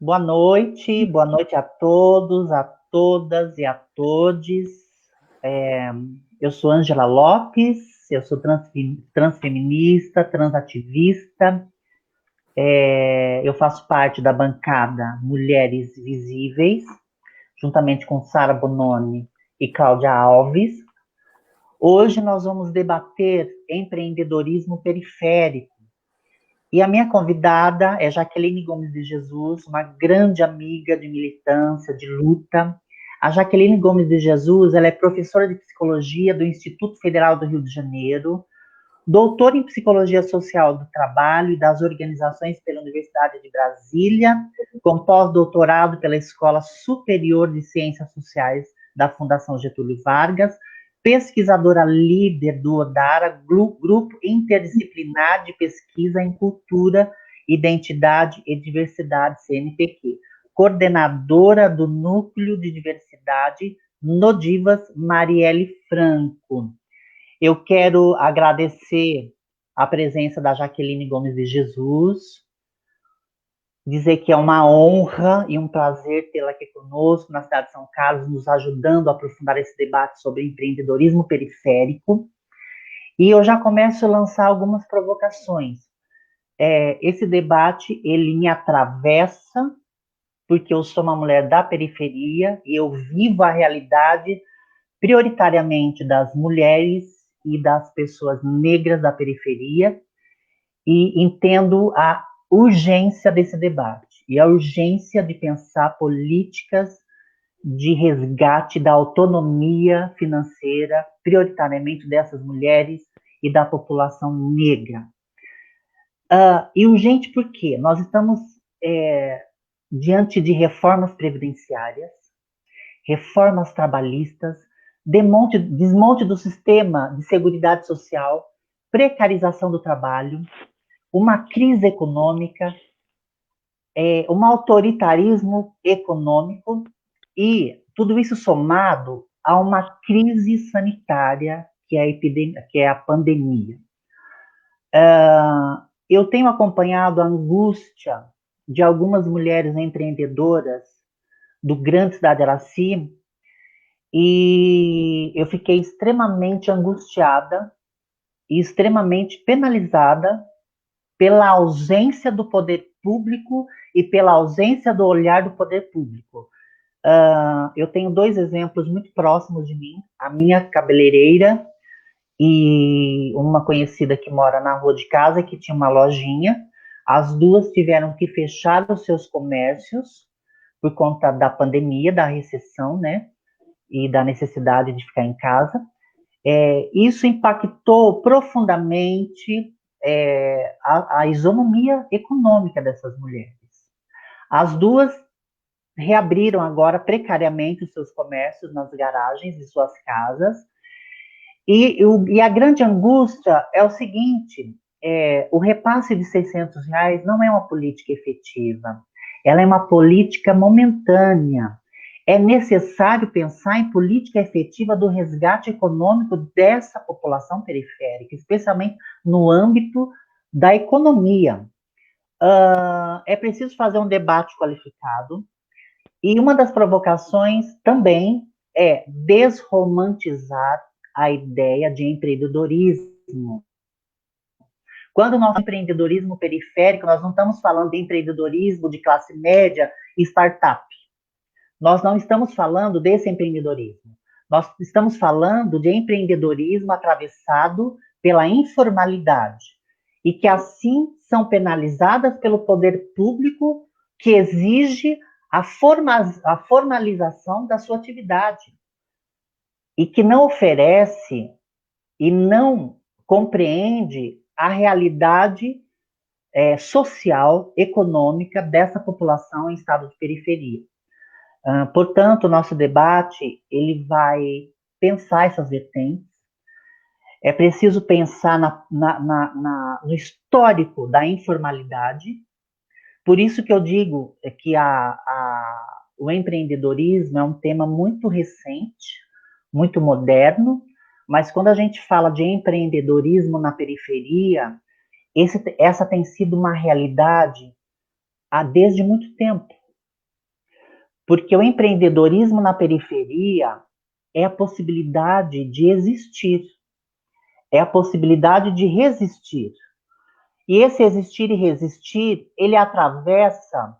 Boa noite a todos, a todas e a todes. Eu sou Ângela Lopes, eu sou transfeminista, transativista. Eu faço parte da bancada Mulheres Visíveis, juntamente com Sara Bononi e Cláudia Alves. Hoje nós vamos debater empreendedorismo periférico. E a minha convidada é Jaqueline Gomes de Jesus, uma grande amiga de militância, de luta. A Jaqueline Gomes de Jesus, ela é professora de psicologia do Instituto Federal do Rio de Janeiro, doutora em psicologia social do trabalho e das organizações pela Universidade de Brasília, com pós-doutorado pela Escola Superior de Ciências Sociais da Fundação Getúlio Vargas, pesquisadora líder do ODARA, Grupo Interdisciplinar de Pesquisa em Cultura, Identidade e Diversidade, CNPq, coordenadora do Núcleo de Diversidade Nodivas, Marielle Franco. Eu quero agradecer a presença da Jaqueline Gomes de Jesus, dizer que é uma honra e um prazer tê-la aqui conosco na cidade de São Carlos, nos ajudando a aprofundar esse debate sobre empreendedorismo periférico. E eu já começo a lançar algumas provocações. Esse debate, ele me atravessa, porque eu sou uma mulher da periferia e eu vivo a realidade prioritariamente das mulheres e das pessoas negras da periferia, e entendo a urgência desse debate e a urgência de pensar políticas de resgate da autonomia financeira, prioritariamente dessas mulheres e da população negra. E urgente por quê? Nós estamos diante de reformas previdenciárias, reformas trabalhistas, desmonte do sistema de seguridade social, precarização do trabalho, uma crise econômica, um autoritarismo econômico e tudo isso somado a uma crise sanitária que é a pandemia. Eu tenho acompanhado a angústia de algumas mulheres empreendedoras do Grande Cidade Araci e eu fiquei extremamente angustiada e extremamente penalizada pela ausência do poder público e pela ausência do olhar do poder público. Eu tenho dois exemplos muito próximos de mim, a minha cabeleireira e uma conhecida que mora na rua de casa, que tinha uma lojinha. As duas tiveram que fechar os seus comércios por conta da pandemia, da recessão, né? E da necessidade de ficar em casa. Isso impactou profundamente a isonomia econômica dessas mulheres. As duas reabriram agora precariamente os seus comércios nas garagens de suas casas, e a grande angústia é o seguinte, o repasse de R$ 600 não é uma política efetiva, ela é uma política momentânea. É necessário pensar em política efetiva do resgate econômico dessa população periférica, especialmente no âmbito da economia. É preciso fazer um debate qualificado, e uma das provocações também é desromantizar a ideia de empreendedorismo. Quando nós empreendedorismo periférico, nós não estamos falando de empreendedorismo de classe média e startup. Nós não estamos falando desse empreendedorismo. Nós estamos falando de empreendedorismo atravessado pela informalidade e que assim são penalizadas pelo poder público que exige a formalização da sua atividade e que não oferece e não compreende a realidade social, econômica dessa população em estado de periferia. Portanto, o nosso debate ele vai pensar essas vertentes. É preciso pensar no histórico da informalidade. Por isso que eu digo que o empreendedorismo é um tema muito recente, muito moderno, mas quando a gente fala de empreendedorismo na periferia, essa tem sido uma realidade desde muito tempo. Porque o empreendedorismo na periferia é a possibilidade de existir, é a possibilidade de resistir. E esse existir e resistir, ele atravessa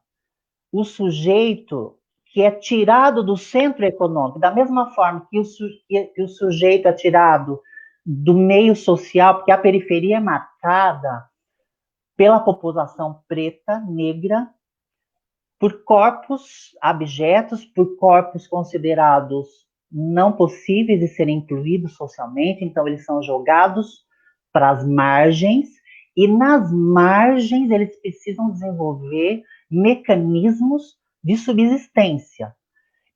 o sujeito que é tirado do centro econômico, da mesma forma que o sujeito é tirado do meio social, porque a periferia é marcada pela população preta, negra, por corpos abjetos, por corpos considerados não possíveis de serem incluídos socialmente, então eles são jogados para as margens, e nas margens eles precisam desenvolver mecanismos de subsistência.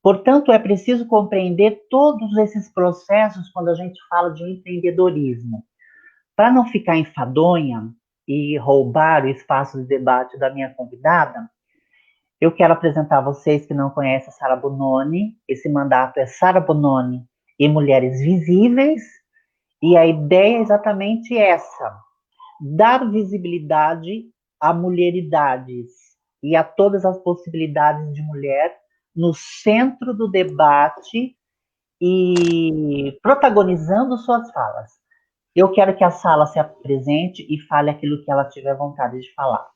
Portanto, é preciso compreender todos esses processos quando a gente fala de empreendedorismo. Para não ficar enfadonha e roubar o espaço de debate da minha convidada, eu quero apresentar a vocês que não conhecem a Sara Bononi. Esse mandato é Sara Bononi e Mulheres Visíveis, e a ideia é exatamente essa: dar visibilidade a mulheridades e a todas as possibilidades de mulher no centro do debate e protagonizando suas falas. Eu quero que a Sala se apresente e fale aquilo que ela tiver vontade de falar.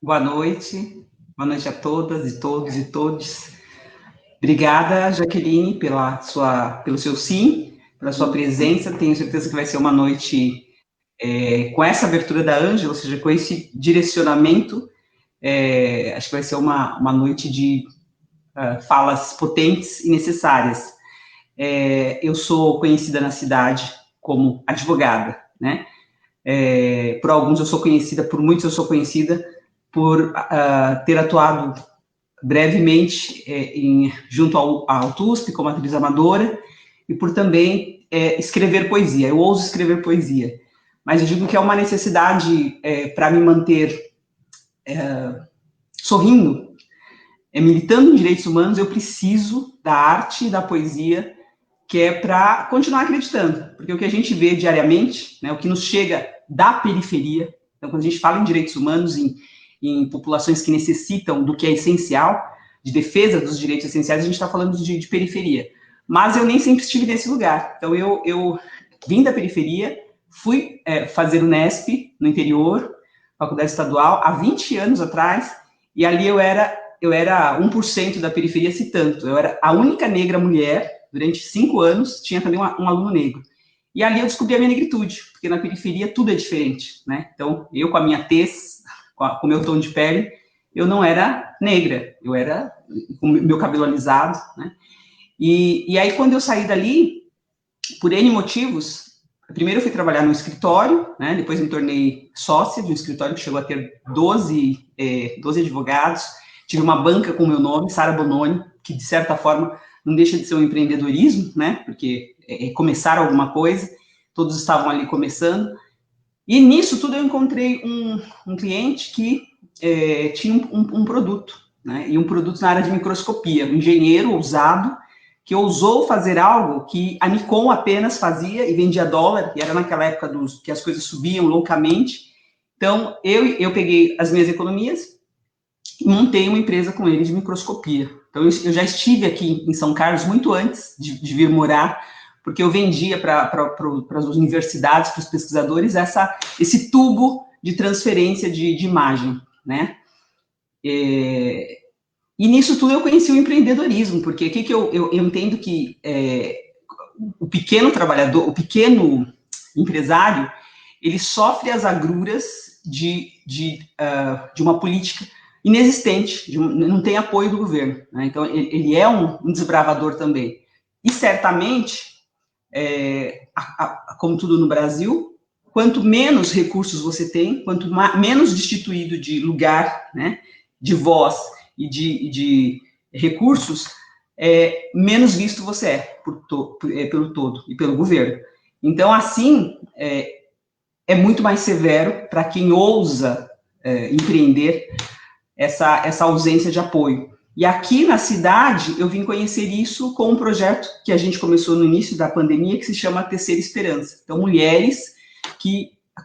Boa noite a todas e todos e todes. Obrigada, Jaqueline, pelo seu sim, pela sua presença. Tenho certeza que vai ser uma noite com essa abertura da Ângela, ou seja, com esse direcionamento. Acho que vai ser uma noite de falas potentes e necessárias. Eu sou conhecida na cidade como advogada, né? Por alguns eu sou conhecida, por muitos eu sou conhecida por ter atuado brevemente junto ao TUSP como atriz amadora e por também escrever poesia. Eu ouso escrever poesia, mas eu digo que é uma necessidade para me manter sorrindo, militando em direitos humanos. Eu preciso da arte e da poesia, que é para continuar acreditando, porque o que a gente vê diariamente, né, o que nos chega da periferia, então quando a gente fala em direitos humanos, em populações que necessitam do que é essencial, de defesa dos direitos essenciais, a gente está falando de periferia. Mas eu nem sempre estive nesse lugar. Então, eu vim da periferia, fui fazer o Nesp, no interior, faculdade estadual, há 20 anos atrás, e ali eu era 1% da periferia, se tanto. Eu era a única negra mulher, durante 5 anos, tinha também um aluno negro. E ali eu descobri a minha negritude, porque na periferia tudo é diferente, né? Então, eu com a minha tez, com o meu tom de pele, eu não era negra, eu era com o meu cabelo alisado, né? E aí, quando eu saí dali, por N motivos, primeiro eu fui trabalhar no escritório, né? Depois me tornei sócia de um escritório que chegou a ter 12 advogados, tive uma banca com o meu nome, Sara Bononi, que de certa forma não deixa de ser um empreendedorismo, né? Porque é começar alguma coisa, todos estavam ali começando. E nisso tudo eu encontrei um cliente que tinha um produto, né? E um produto na área de microscopia, um engenheiro ousado, que ousou fazer algo que a Nikon apenas fazia e vendia dólar, e era naquela época que as coisas subiam loucamente. Então, eu peguei as minhas economias e montei uma empresa com ele de microscopia. Então, eu já estive aqui em São Carlos muito antes de vir morar, porque eu vendia para as universidades, para os pesquisadores, esse tubo de transferência de imagem, né? E nisso tudo eu conheci o empreendedorismo, porque o que eu entendo que o pequeno trabalhador, o pequeno empresário, ele sofre as agruras de uma política inexistente, não tem apoio do governo, né? Então, ele é um desbravador também. E, certamente, como tudo no Brasil, quanto menos recursos você tem, quanto menos destituído de lugar, né, de voz e de recursos, menos visto você é pelo todo e pelo governo. Então, assim, é muito mais severo para quem ousa empreender essa ausência de apoio. E aqui na cidade, eu vim conhecer isso com um projeto que a gente começou no início da pandemia, que se chama Terceira Esperança. Então, mulheres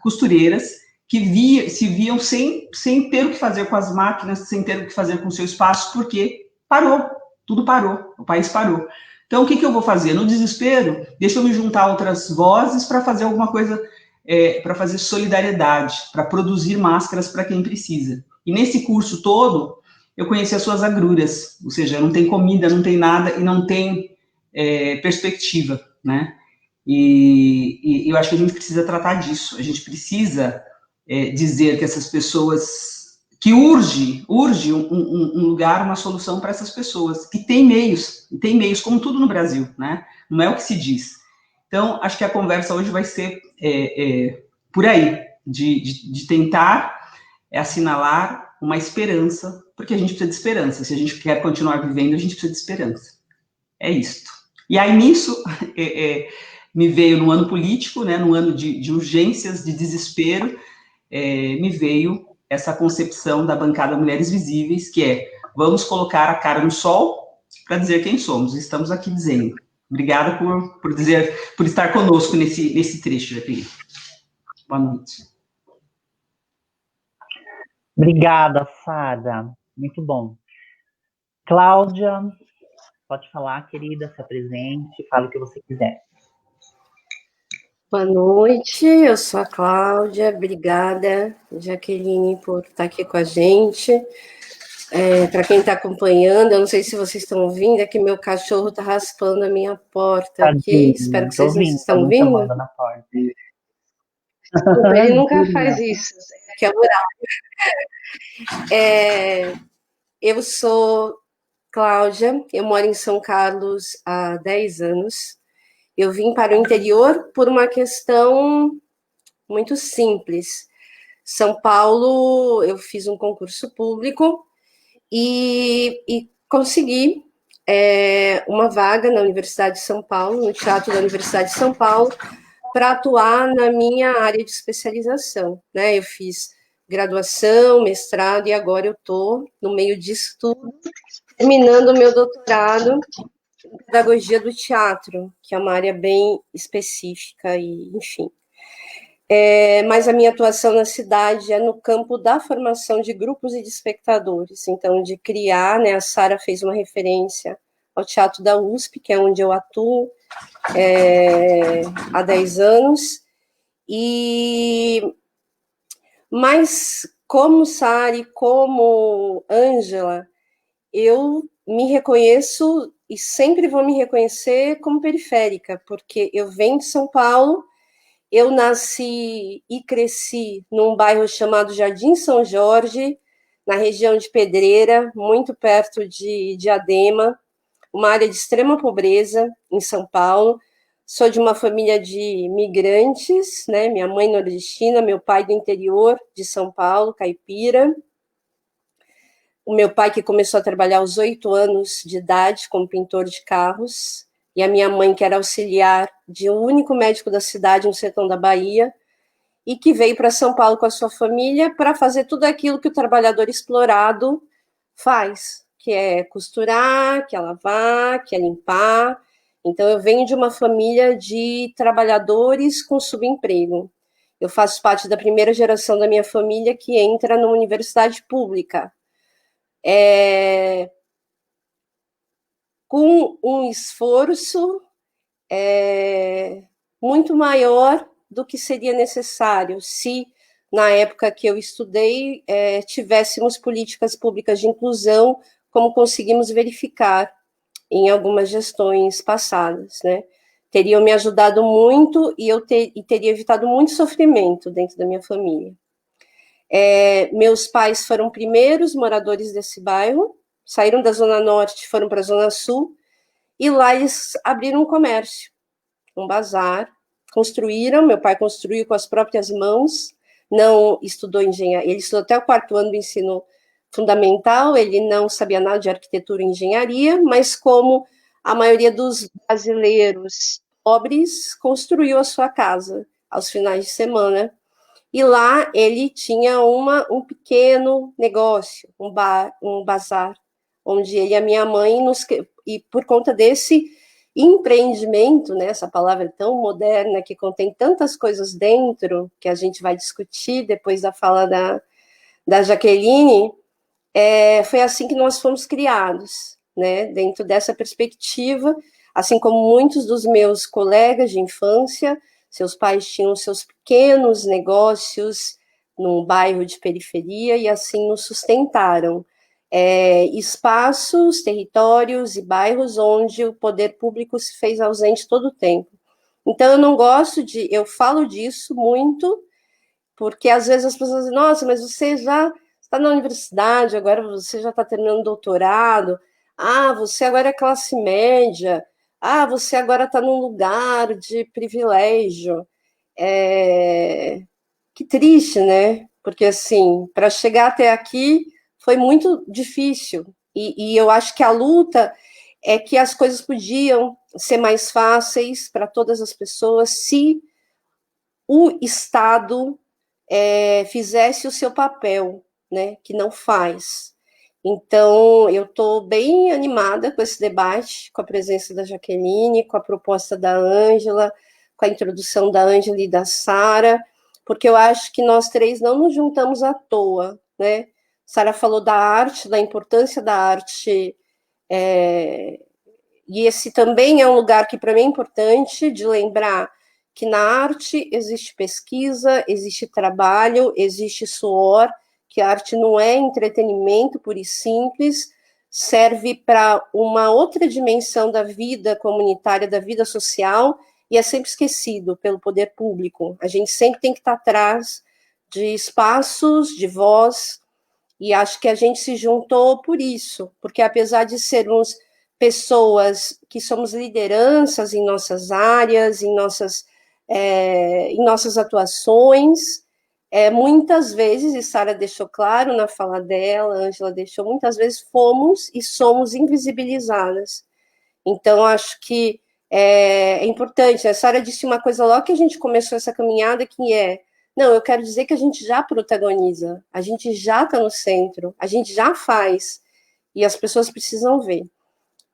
costureiras, que se viam sem ter o que fazer com as máquinas, sem ter o que fazer com o seu espaço, porque parou, tudo parou, o país parou. Então, o que eu vou fazer? No desespero, deixa eu me juntar a outras vozes para fazer alguma coisa, para fazer solidariedade, para produzir máscaras para quem precisa. E nesse curso todo, eu conheci as suas agruras, ou seja, não tem comida, não tem nada e não tem perspectiva, né? E eu acho que a gente precisa tratar disso, a gente precisa dizer que essas pessoas, que urge um lugar, uma solução para essas pessoas, que tem meios, como tudo no Brasil, né? Não é o que se diz. Então, acho que a conversa hoje vai ser por aí, de tentar assinalar uma esperança, porque a gente precisa de esperança. Se a gente quer continuar vivendo, a gente precisa de esperança. É isto. E aí, nisso, me veio no ano político, né, no ano de urgências, de desespero, me veio essa concepção da bancada Mulheres Visíveis, que é, vamos colocar a cara no sol para dizer quem somos. Estamos aqui dizendo. Obrigada por estar conosco nesse trecho, Jaqueline. Boa noite. Obrigada, Sara. Muito bom. Cláudia, pode falar, querida, se apresente, fale o que você quiser. Boa noite, eu sou a Cláudia, obrigada, Jaqueline, por estar aqui com a gente. Para quem está acompanhando, eu não sei se vocês estão ouvindo, é que meu cachorro está raspando a minha porta aqui, espero que vocês não estão ouvindo. Na porta. Desculpa, ele nunca faz isso, que é o horário. Eu sou Cláudia, eu moro em São Carlos há 10 anos. Eu vim para o interior por uma questão muito simples. São Paulo, eu fiz um concurso público e consegui uma vaga na Universidade de São Paulo, no Teatro da Universidade de São Paulo, para atuar na minha área de especialização, né? Eu fiz graduação, mestrado e agora eu estou no meio disso tudo, terminando o meu doutorado em pedagogia do teatro, que é uma área bem específica e, enfim. Mas a minha atuação na cidade é no campo da formação de grupos e de espectadores, então de criar, né, a Sara fez uma referência ao Teatro da USP, que é onde eu atuo há 10 anos, mas como Sara e como Ângela, eu me reconheço e sempre vou me reconhecer como periférica, porque eu venho de São Paulo. Eu nasci e cresci num bairro chamado Jardim São Jorge, na região de Pedreira, muito perto de Diadema, uma área de extrema pobreza em São Paulo. Sou de uma família de migrantes, né? Minha mãe nordestina, meu pai do interior de São Paulo, caipira. O meu pai que começou a trabalhar aos 8 anos de idade como pintor de carros, e a minha mãe, que era auxiliar de um único médico da cidade, no sertão da Bahia, e que veio para São Paulo com a sua família para fazer tudo aquilo que o trabalhador explorado faz, que é costurar, que é lavar, que é limpar. Então, eu venho de uma família de trabalhadores com subemprego. Eu faço parte da primeira geração da minha família que entra numa universidade pública. Com um esforço muito maior do que seria necessário se, na época que eu estudei, tivéssemos políticas públicas de inclusão, como conseguimos verificar em algumas gestões passadas, né? Teriam me ajudado muito e teria evitado muito sofrimento dentro da minha família. Meus pais foram primeiros moradores desse bairro, saíram da Zona Norte, foram para a Zona Sul, e lá eles abriram um comércio, um bazar, construíram, meu pai construiu com as próprias mãos, não estudou engenharia, ele estudou até o 4º ano do ensino fundamental, ele não sabia nada de arquitetura e engenharia, mas como a maioria dos brasileiros pobres, construiu a sua casa aos finais de semana, e lá ele tinha um pequeno negócio, um bazar, onde ele e a minha mãe, e por conta desse empreendimento, né, essa palavra tão moderna, que contém tantas coisas dentro, que a gente vai discutir depois da fala da Jaqueline, foi assim que nós fomos criados, né, dentro dessa perspectiva, assim como muitos dos meus colegas de infância, seus pais tinham seus pequenos negócios num bairro de periferia e assim nos sustentaram. Espaços, territórios e bairros onde o poder público se fez ausente todo o tempo. Então, eu falo disso muito, porque às vezes as pessoas dizem, nossa, mas você já está na universidade, agora você já está terminando doutorado, você agora é classe média, você agora está num lugar de privilégio. Que triste, né? Porque, assim, para chegar até aqui foi muito difícil. E eu acho que a luta é que as coisas podiam ser mais fáceis para todas as pessoas se o Estado fizesse o seu papel, né? Que não faz. Então, eu estou bem animada com esse debate, com a presença da Jaqueline, com a proposta da Ângela, com a introdução da Ângela e da Sara, porque eu acho que nós três não nos juntamos à toa, né? Sara falou da arte, da importância da arte, e esse também é um lugar que para mim é importante de lembrar que na arte existe pesquisa, existe trabalho, existe suor, que a arte não é entretenimento puro e simples, serve para uma outra dimensão da vida comunitária, da vida social, e é sempre esquecido pelo poder público. A gente sempre tem que estar atrás de espaços, de voz, e acho que a gente se juntou por isso, porque apesar de sermos pessoas que somos lideranças em nossas áreas, em nossas atuações, muitas vezes, e Sara deixou claro na fala dela, Ângela deixou, muitas vezes fomos e somos invisibilizadas. Então, acho que é importante. A Sara disse uma coisa logo que a gente começou essa caminhada, que não, eu quero dizer que a gente já protagoniza, a gente já está no centro, a gente já faz, e as pessoas precisam ver.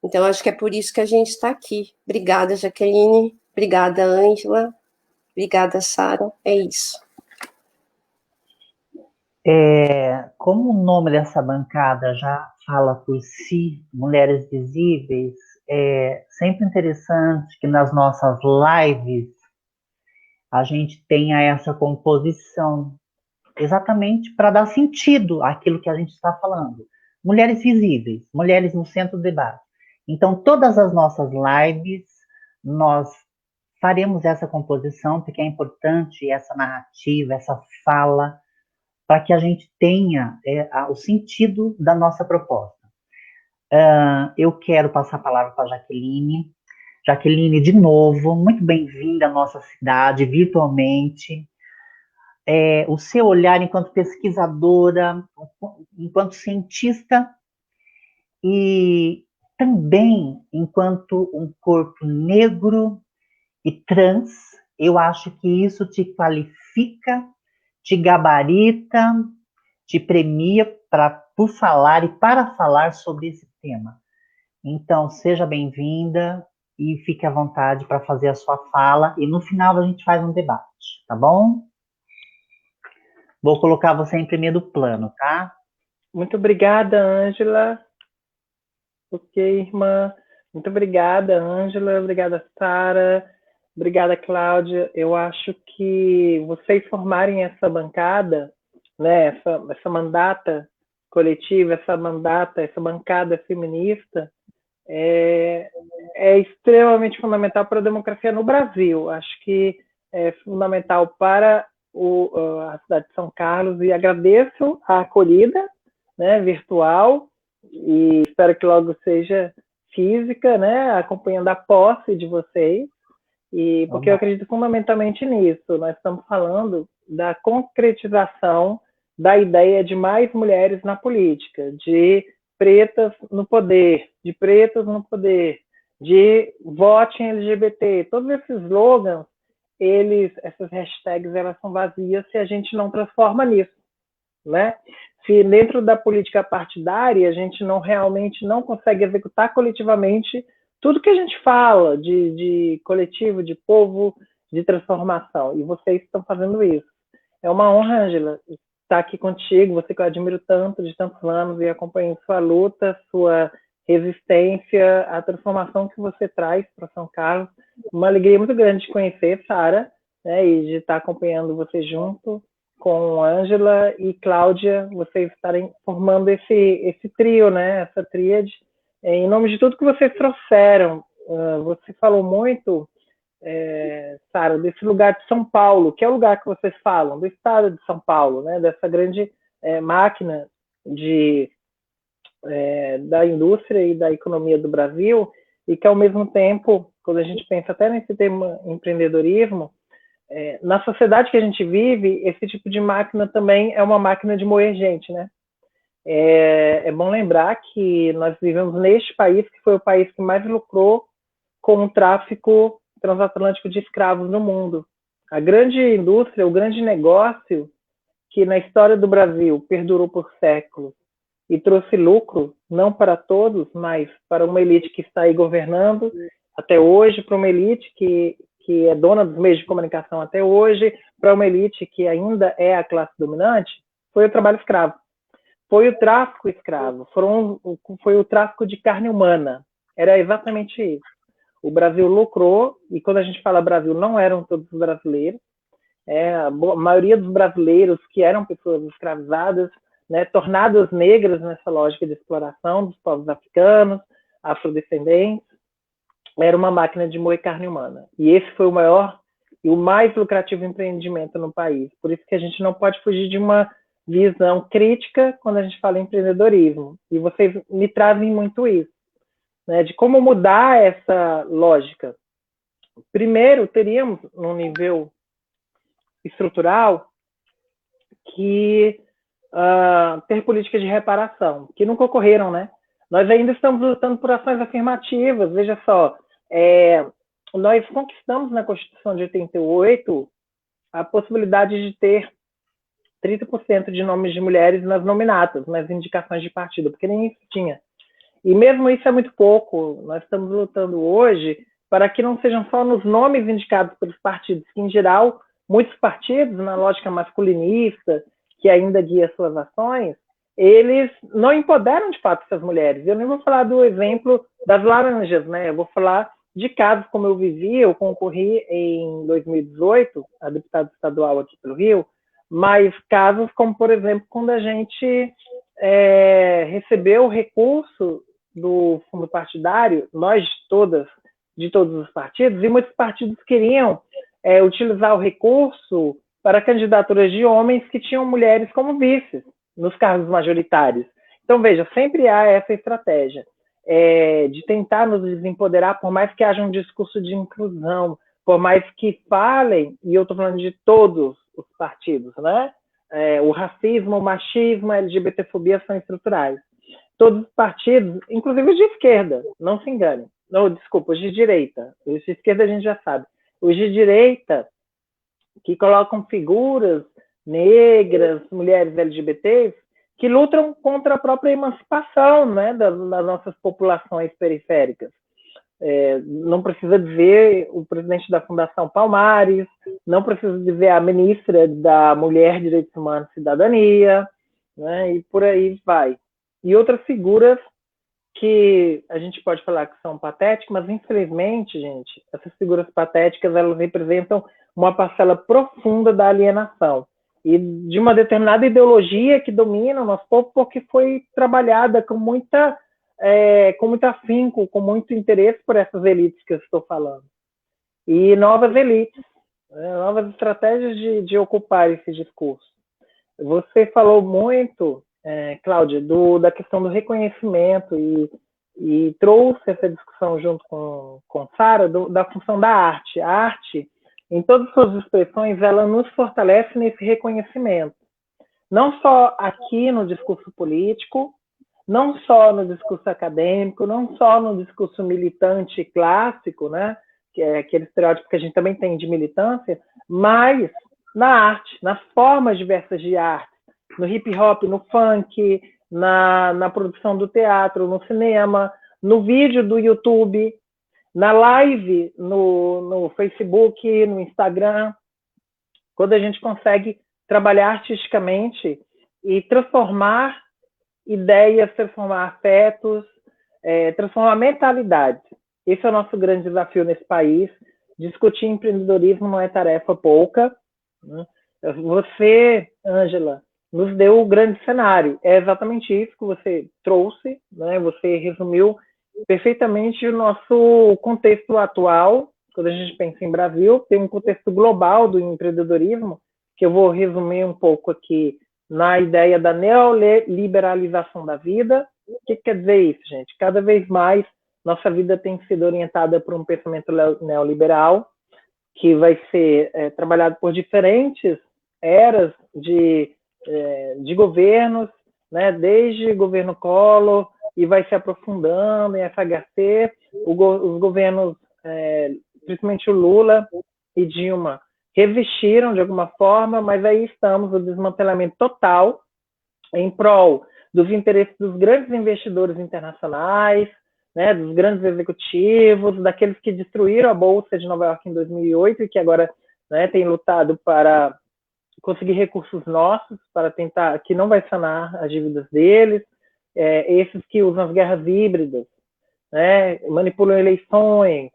Então, acho que é por isso que a gente está aqui. Obrigada, Jaqueline. Obrigada, Ângela. Obrigada, Sara. É isso. Como o nome dessa bancada já fala por si, Mulheres Visíveis, é sempre interessante que nas nossas lives a gente tenha essa composição, exatamente para dar sentido àquilo que a gente está falando. Mulheres visíveis, mulheres no centro do debate. Então, todas as nossas lives, nós faremos essa composição, porque é importante essa narrativa, essa fala, para que a gente tenha o sentido da nossa proposta. Eu quero passar a palavra para a Jaqueline. Jaqueline, de novo, muito bem-vinda à nossa cidade, virtualmente. O seu olhar enquanto pesquisadora, enquanto cientista e também enquanto um corpo negro e trans, eu acho que isso te qualifica, te gabarita, te premia por falar e para falar sobre esse tema. Então, seja bem-vinda e fique à vontade para fazer a sua fala e no final a gente faz um debate, tá bom? Vou colocar você em primeiro plano, tá? Muito obrigada, Ângela. Ok, irmã. Muito obrigada, Ângela. Obrigada, Sara. Obrigada, Cláudia. Eu acho que vocês formarem essa bancada, né, essa mandata coletiva, essa bancada feminista, é extremamente fundamental para a democracia no Brasil. Acho que é fundamental para a cidade de São Carlos e agradeço a acolhida, né, virtual, e espero que logo seja física, né, acompanhando a posse de vocês, e porque eu acredito fundamentalmente nisso. Nós estamos falando da concretização da ideia de mais mulheres na política, de pretas no poder, de pretos no poder, de vote em LGBT. Todos esses slogans, essas hashtags, elas são vazias se a gente não transforma nisso, né? Se dentro da política partidária a gente realmente não consegue executar coletivamente tudo que a gente fala de coletivo, de povo, de transformação. E vocês estão fazendo isso. É uma honra, Ângela, estar aqui contigo, você que eu admiro tanto, de tantos anos, e acompanho sua luta, sua resistência, a transformação que você traz para São Carlos. Uma alegria muito grande de conhecer, Sara, né, e de estar acompanhando você junto com Ângela e Cláudia, vocês estarem formando esse trio, né, essa tríade, em nome de tudo que vocês trouxeram. Você falou muito, Sara, desse lugar de São Paulo, que é o lugar que vocês falam, do estado de São Paulo, né, dessa grande máquina da indústria e da economia do Brasil, e que, ao mesmo tempo, quando a gente pensa até nesse tema empreendedorismo, na sociedade que a gente vive, esse tipo de máquina também é uma máquina de moer gente, né? É bom lembrar que nós vivemos neste país, que foi o país que mais lucrou com o tráfico transatlântico de escravos no mundo. A grande indústria, o grande negócio que na história do Brasil perdurou por séculos e trouxe lucro, não para todos, mas para uma elite que está aí governando até hoje, para uma elite que é dona dos meios de comunicação até hoje, para uma elite que ainda é a classe dominante, foi o trabalho escravo. Foi o tráfico escravo, foi o tráfico de carne humana. Era exatamente isso. O Brasil lucrou, e quando a gente fala Brasil, não eram todos os brasileiros. A maioria dos brasileiros que eram pessoas escravizadas, né, tornadas negras nessa lógica de exploração dos povos africanos, afrodescendentes, era uma máquina de moer carne humana. E esse foi o maior e o mais lucrativo empreendimento no país. Por isso que a gente não pode fugir de uma visão crítica quando a gente fala em empreendedorismo. E vocês me trazem muito isso, né, de como mudar essa lógica. Primeiro, teríamos, no nível estrutural, que ter políticas de reparação, que nunca ocorreram, né? Nós ainda estamos lutando por ações afirmativas. Veja só, nós conquistamos na Constituição de 88 a possibilidade de ter 30% de nomes de mulheres nas nominatas, nas indicações de partido, porque nem isso tinha. E mesmo isso é muito pouco. Nós estamos lutando hoje para que não sejam só nos nomes indicados pelos partidos, que, em geral, muitos partidos, na lógica masculinista, que ainda guia suas ações, eles não empoderam, de fato, essas mulheres. Eu nem vou falar do exemplo das laranjas, né? Eu vou falar de casos como eu vivi. Eu concorri em 2018, a deputada estadual aqui pelo Rio, mas casos como, por exemplo, quando a gente recebeu o recurso do fundo partidário, nós de todos os partidos, e muitos partidos queriam utilizar o recurso para candidaturas de homens que tinham mulheres como vices nos cargos majoritários. Então, veja, sempre há essa estratégia de tentar nos desempoderar, por mais que haja um discurso de inclusão, por mais que falem, e eu estou falando de todos os partidos, né? O racismo, o machismo, a LGBTfobia são estruturais. Todos os partidos, inclusive os de esquerda, não se enganem. Não, desculpa, os de direita. Os de esquerda a gente já sabe. Os de direita, que colocam figuras negras, mulheres LGBTs, que lutam contra a própria emancipação, né, das nossas populações periféricas. Não precisa dizer o presidente da Fundação Palmares, não precisa dizer a ministra da Mulher, Direitos Humanos e Cidadania, né, e por aí vai. E outras figuras que a gente pode falar que são patéticas, mas, infelizmente, gente, essas figuras patéticas, elas representam uma parcela profunda da alienação e de uma determinada ideologia que domina o nosso povo, porque foi trabalhada com muito afinco, com muito interesse por essas elites que eu estou falando. E novas elites, novas estratégias de ocupar esse discurso. Você falou muito, Cláudia, da questão do reconhecimento e trouxe essa discussão junto com Sara da função da arte. A arte, em todas as suas expressões, ela nos fortalece nesse reconhecimento. Não só aqui no discurso político, não só no discurso acadêmico, não só no discurso militante clássico, né, que é aquele estereótipo que a gente também tem de militância, mas na arte, nas formas diversas de arte, no hip hop, no funk, na produção do teatro, no cinema, no vídeo do YouTube, na live, no Facebook, no Instagram, quando a gente consegue trabalhar artisticamente e transformar ideias, transformar afetos, transformar mentalidades. Esse é o nosso grande desafio nesse país. Discutir empreendedorismo não é tarefa pouca, né? Você, Ângela, nos deu o grande cenário. É exatamente isso que você trouxe, né? Você resumiu perfeitamente o nosso contexto atual. Quando a gente pensa em Brasil, tem um contexto global do empreendedorismo, que eu vou resumir um pouco aqui na ideia da neoliberalização da vida. O que quer dizer isso, gente? Cada vez mais nossa vida tem sido orientada por um pensamento neoliberal, que vai ser trabalhado por diferentes eras de governos, né? Desde governo Collor, e vai se aprofundando em FHC, os governos, principalmente o Lula e Dilma, resistiram de alguma forma, mas aí estamos no desmantelamento total em prol dos interesses dos grandes investidores internacionais, né, dos grandes executivos, daqueles que destruíram a Bolsa de Nova York em 2008 e que agora, né, têm lutado para conseguir recursos nossos, para tentar, que não vai sanar as dívidas deles, esses que usam as guerras híbridas, né, manipulam eleições,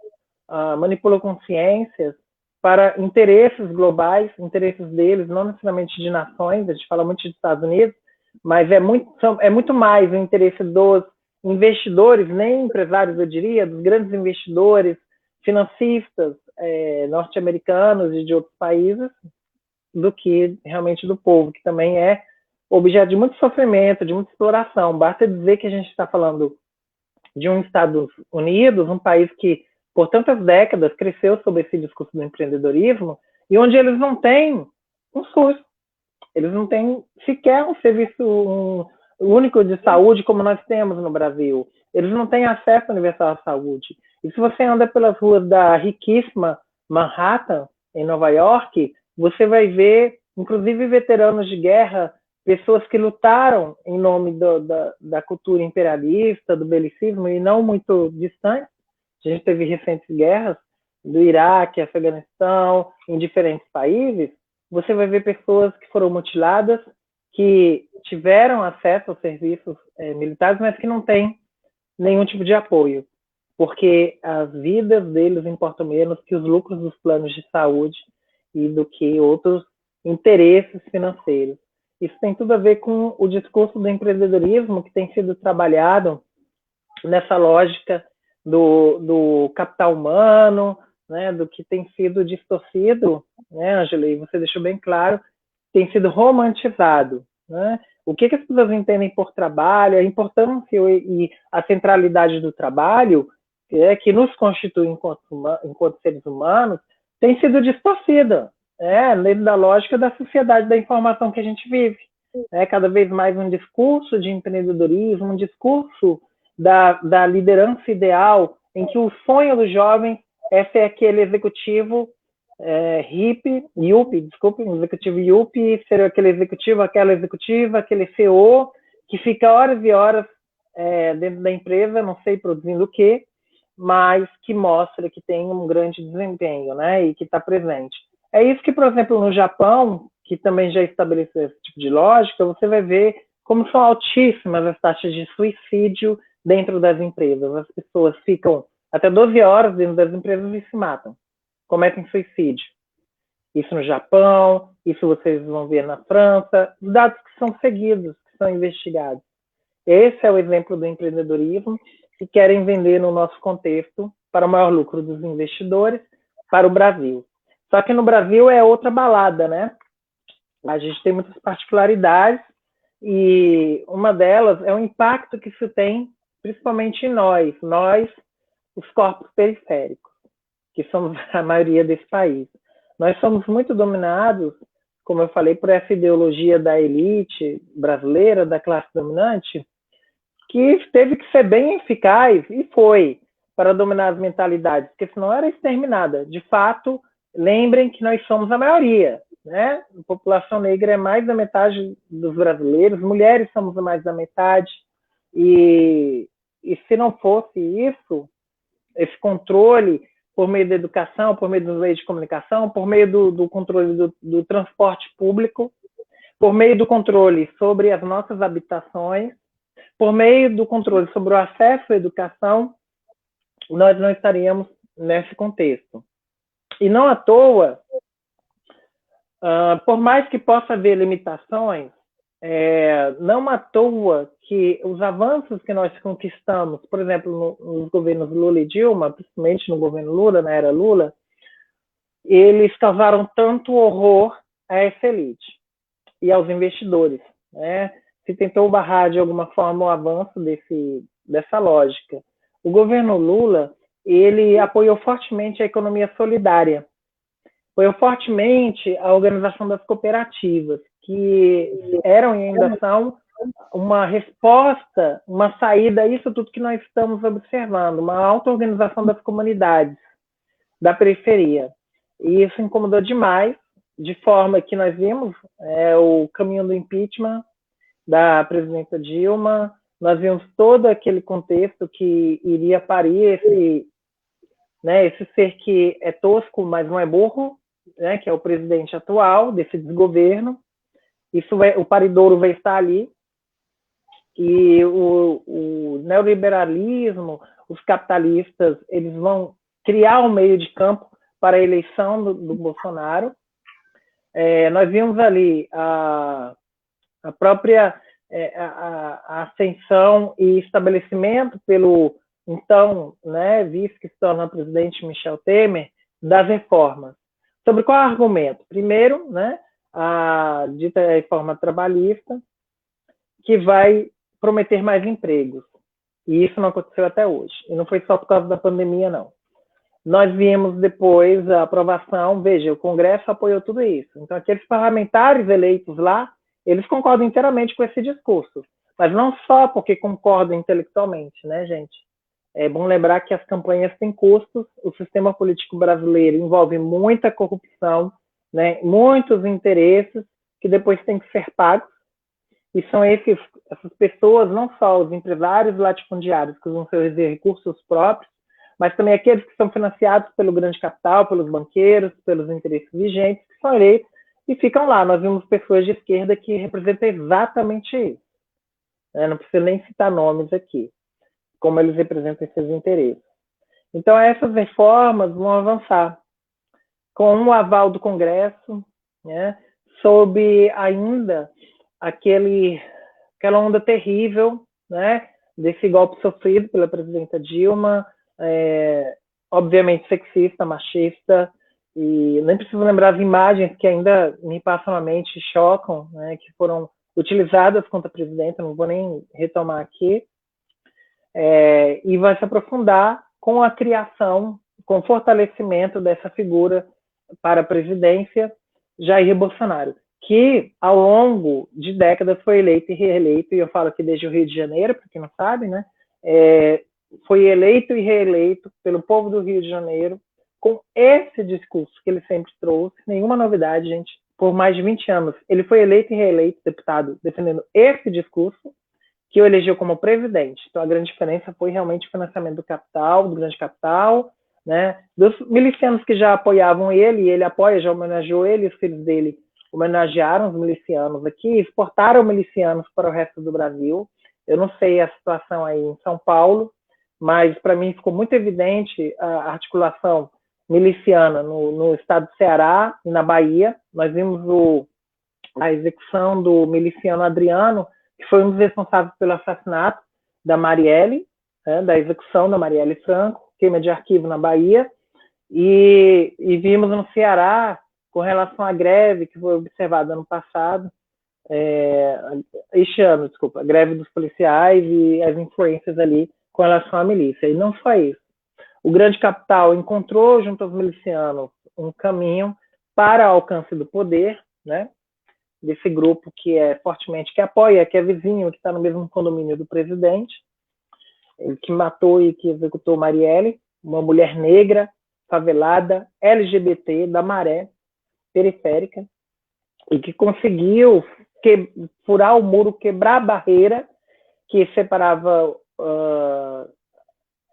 manipulam consciências para interesses globais, interesses deles, não necessariamente de nações. A gente fala muito dos Estados Unidos, mas é muito mais o interesse dos investidores, nem empresários, eu diria, dos grandes investidores, financistas norte-americanos e de outros países, do que realmente do povo, que também é objeto de muito sofrimento, de muita exploração. Basta dizer que a gente está falando de um Estados Unidos, um país que, por tantas décadas, cresceu sob esse discurso do empreendedorismo, e onde eles não têm um SUS, eles não têm sequer um serviço único de saúde como nós temos no Brasil. Eles não têm acesso universal à saúde. E se você anda pelas ruas da riquíssima Manhattan, em Nova York, você vai ver, inclusive, veteranos de guerra, pessoas que lutaram em nome da cultura imperialista, do belicismo, e não muito distante. A gente teve recentes guerras do Iraque, Afeganistão, em diferentes países. Você vai ver pessoas que foram mutiladas, que tiveram acesso aos serviços militares, mas que não têm nenhum tipo de apoio, porque as vidas deles importam menos que os lucros dos planos de saúde e do que outros interesses financeiros. Isso tem tudo a ver com o discurso do empreendedorismo que tem sido trabalhado nessa lógica do capital humano, né, do que tem sido distorcido, né, Ângela, e você deixou bem claro, tem sido romantizado, né? O que as pessoas entendem por trabalho, a importância e a centralidade do trabalho, que nos constitui enquanto seres humanos, tem sido distorcida, dentro da lógica da sociedade da informação que a gente vive. Cada vez mais um discurso de empreendedorismo, um discurso da liderança ideal, em que o sonho dos jovens é ser aquele executivo executivo yuppie, ser aquele executivo, aquela executiva, aquele CEO, que fica horas e horas dentro da empresa, não sei produzindo o quê, mas que mostra que tem um grande desempenho, né, e que está presente. É isso que, por exemplo, no Japão, que também já estabeleceu esse tipo de lógica, você vai ver como são altíssimas as taxas de suicídio dentro das empresas. As pessoas ficam até 12 horas dentro das empresas e se matam, cometem suicídio. Isso no Japão, isso vocês vão ver na França, dados que são seguidos, que são investigados. Esse é o exemplo do empreendedorismo que querem vender no nosso contexto para o maior lucro dos investidores, para o Brasil. Só que no Brasil é outra balada, né? A gente tem muitas particularidades e uma delas é o impacto que isso tem, principalmente em nós, os corpos periféricos, que somos a maioria desse país. Nós somos muito dominados, como eu falei, por essa ideologia da elite brasileira, da classe dominante, que teve que ser bem eficaz, e foi, para dominar as mentalidades, porque senão era exterminada. De fato, lembrem que nós somos a maioria, né? A população negra é mais da metade dos brasileiros, mulheres somos mais da metade, e se não fosse isso, esse controle por meio da educação, por meio dos meios de comunicação, por meio do controle do transporte público, por meio do controle sobre as nossas habitações, por meio do controle sobre o acesso à educação, nós não estaríamos nesse contexto. E não à toa, por mais que possa haver limitações, não à toa que os avanços que nós conquistamos, por exemplo, nos governos Lula e Dilma, principalmente no governo Lula, na era Lula, eles causaram tanto horror a essa elite e aos investidores, né? Se tentou barrar de alguma forma o avanço dessa lógica. O governo Lula, ele apoiou fortemente a economia solidária, apoiou fortemente a organização das cooperativas, que eram e ainda são uma resposta, uma saída a isso tudo que nós estamos observando, uma auto-organização das comunidades da periferia. E isso incomodou demais, de forma que nós vimos o caminho do impeachment da presidenta Dilma, nós vimos todo aquele contexto que iria parir esse ser que é tosco, mas não é burro, né, que é o presidente atual desse desgoverno. O paridouro vai estar ali, e o neoliberalismo, os capitalistas, eles vão criar um meio de campo para a eleição do Bolsonaro. Nós vimos ali a própria a ascensão e estabelecimento pelo então, né, vice que se torna presidente Michel Temer, das reformas. Sobre qual argumento? Primeiro, né, a dita reforma trabalhista, que vai prometer mais empregos. E isso não aconteceu até hoje. E não foi só por causa da pandemia, não. Nós vimos depois a aprovação, veja, o Congresso apoiou tudo isso. Então, aqueles parlamentares eleitos lá, eles concordam inteiramente com esse discurso. Mas não só porque concordam intelectualmente, né, gente? É bom lembrar que as campanhas têm custos, o sistema político brasileiro envolve muita corrupção, né, muitos interesses que depois têm que ser pagos, e são essas pessoas, não só os empresários latifundiários que usam seus recursos próprios, mas também aqueles que são financiados pelo grande capital, pelos banqueiros, pelos interesses vigentes, que são eleitos e ficam lá. Nós vimos pessoas de esquerda que representam exatamente isso. Não preciso nem citar nomes aqui, como eles representam esses interesses. Então, essas reformas vão avançar com o aval do Congresso, né, sob ainda aquela onda terrível, né, desse golpe sofrido pela presidenta Dilma, obviamente sexista, machista, e nem preciso lembrar as imagens que ainda me passam na mente, chocam, né, que foram utilizadas contra a presidenta, não vou nem retomar aqui, e vai se aprofundar com a criação, com o fortalecimento dessa figura para a presidência, Jair Bolsonaro, que ao longo de décadas foi eleito e reeleito, e eu falo aqui desde o Rio de Janeiro, para quem não sabe, né, foi eleito e reeleito pelo povo do Rio de Janeiro, com esse discurso que ele sempre trouxe, nenhuma novidade, gente, por mais de 20 anos, ele foi eleito e reeleito deputado defendendo esse discurso, que o elegeu como presidente. Então, a grande diferença foi realmente o financiamento do capital, do grande capital, né, dos milicianos que já apoiavam ele, e ele apoia, já homenageou ele, os filhos dele homenagearam os milicianos aqui, exportaram milicianos para o resto do Brasil. Eu não sei a situação aí em São Paulo, mas para mim ficou muito evidente a articulação miliciana no estado do Ceará e na Bahia. Nós vimos a execução do miliciano Adriano, que foi um dos responsáveis pelo assassinato da Marielle, né, da execução da Marielle Franco, queima de arquivo na Bahia, e vimos no Ceará, com relação à greve que foi observada ano passado, este ano, desculpa, a greve dos policiais e as influências ali com relação à milícia. E não só isso. O grande capital encontrou, junto aos milicianos, um caminho para o alcance do poder, né, desse grupo que é fortemente, que apoia, que é vizinho, que está no mesmo condomínio do presidente, que matou e que executou Marielle, uma mulher negra, favelada, LGBT, da Maré, periférica, e que conseguiu furar o muro, quebrar a barreira que separava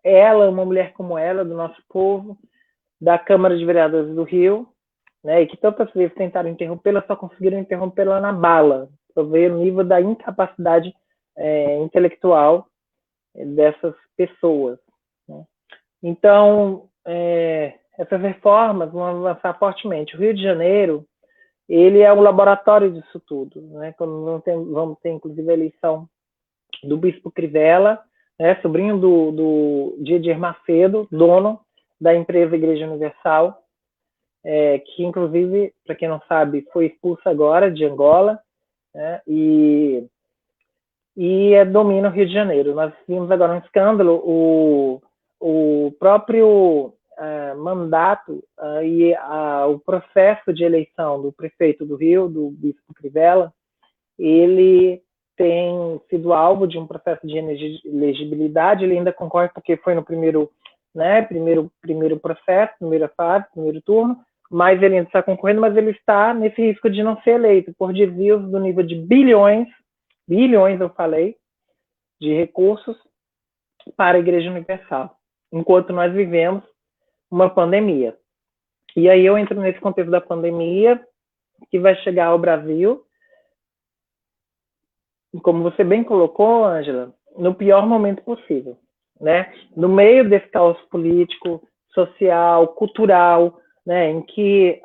ela, uma mulher como ela, do nosso povo, da Câmara de Vereadores do Rio, né, e que tantas vezes tentaram interrompê-la, só conseguiram interrompê-la na bala, para ver o nível da incapacidade intelectual dessas pessoas, né? Então, essas reformas vão avançar fortemente. O Rio de Janeiro, ele é o laboratório disso tudo, né? Quando vamos ter, inclusive, a eleição do Bispo Crivella, né, sobrinho do Edir Macedo, dono da empresa Igreja Universal, que, inclusive, para quem não sabe, foi expulso agora de Angola, né, e domina o Rio de Janeiro. Nós vimos agora um escândalo, o próprio mandato e o processo de eleição do prefeito do Rio, do Bispo Crivella, ele tem sido alvo de um processo de inelegibilidade. Ele ainda concorre porque foi no primeiro processo, primeira fase, primeiro turno, mas ele ainda está concorrendo, mas ele está nesse risco de não ser eleito por desvios do nível de bilhões eu falei, de recursos para a Igreja Universal, enquanto nós vivemos uma pandemia. E aí eu entro nesse contexto da pandemia, que vai chegar ao Brasil, como você bem colocou, Ângela, no pior momento possível, né? No meio desse caos político, social, cultural, né, em que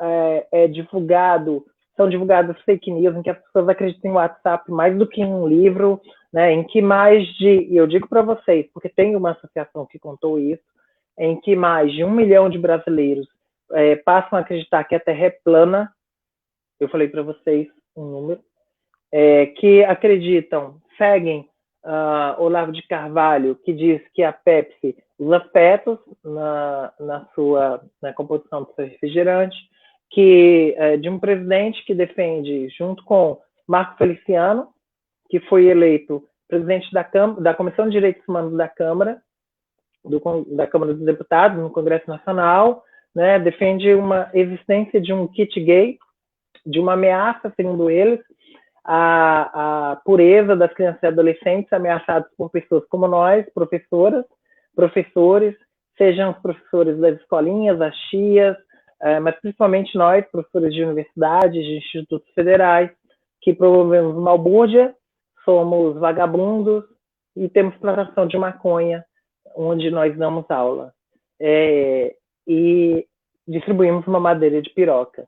são divulgadas fake news, em que as pessoas acreditam em WhatsApp mais do que em um livro, né, em que e eu digo para vocês, porque tem uma associação que contou isso, em que mais de 1 milhão de brasileiros passam a acreditar que a Terra é plana. Eu falei para vocês um número, que seguem Olavo de Carvalho, que diz que a Pepsi usa fetos na composição do seu refrigerante, de um presidente que defende, junto com Marco Feliciano, que foi eleito presidente da Comissão de Direitos Humanos da Câmara dos Deputados, no Congresso Nacional, né, defende uma existência de um kit gay, de uma ameaça, segundo eles, a pureza das crianças e adolescentes ameaçados por pessoas como nós, professores, sejam os professores das escolinhas, as tias, mas principalmente nós, professores de universidades, de institutos federais, que promovemos balbúrdia, somos vagabundos e temos plantação de maconha, onde nós damos aula, e distribuímos uma madeira de piroca.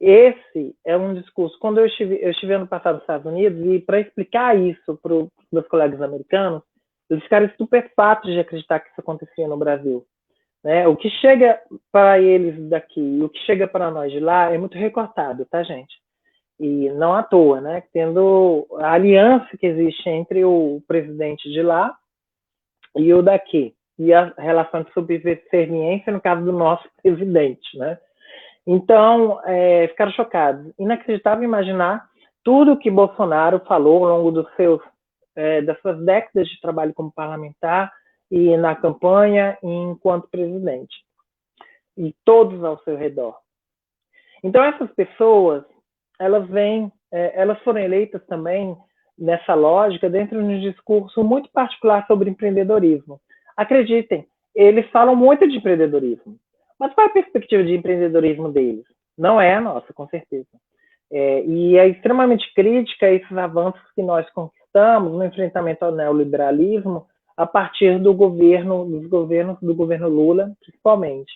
Esse é um discurso. Quando eu estive ano passado nos Estados Unidos, e para explicar isso para os meus colegas americanos, eles ficaram estupefatos de acreditar que isso acontecia no Brasil, né? O que chega para eles daqui e o que chega para nós de lá é muito recortado, tá, gente? E não à toa, né? Tendo a aliança que existe entre o presidente de lá e o daqui, e a relação de subserviência no caso do nosso presidente, né? Então, ficaram chocados. Inacreditável imaginar tudo que Bolsonaro falou ao longo das suas décadas de trabalho como parlamentar e na campanha e enquanto presidente. E todos ao seu redor. Então, essas pessoas, elas foram eleitas também nessa lógica dentro de um discurso muito particular sobre empreendedorismo. Acreditem, eles falam muito de empreendedorismo. Mas qual é a perspectiva de empreendedorismo deles? Não é a nossa, com certeza. E é extremamente crítica a esses avanços que nós conquistamos no enfrentamento ao neoliberalismo a partir dos governos do governo Lula, principalmente.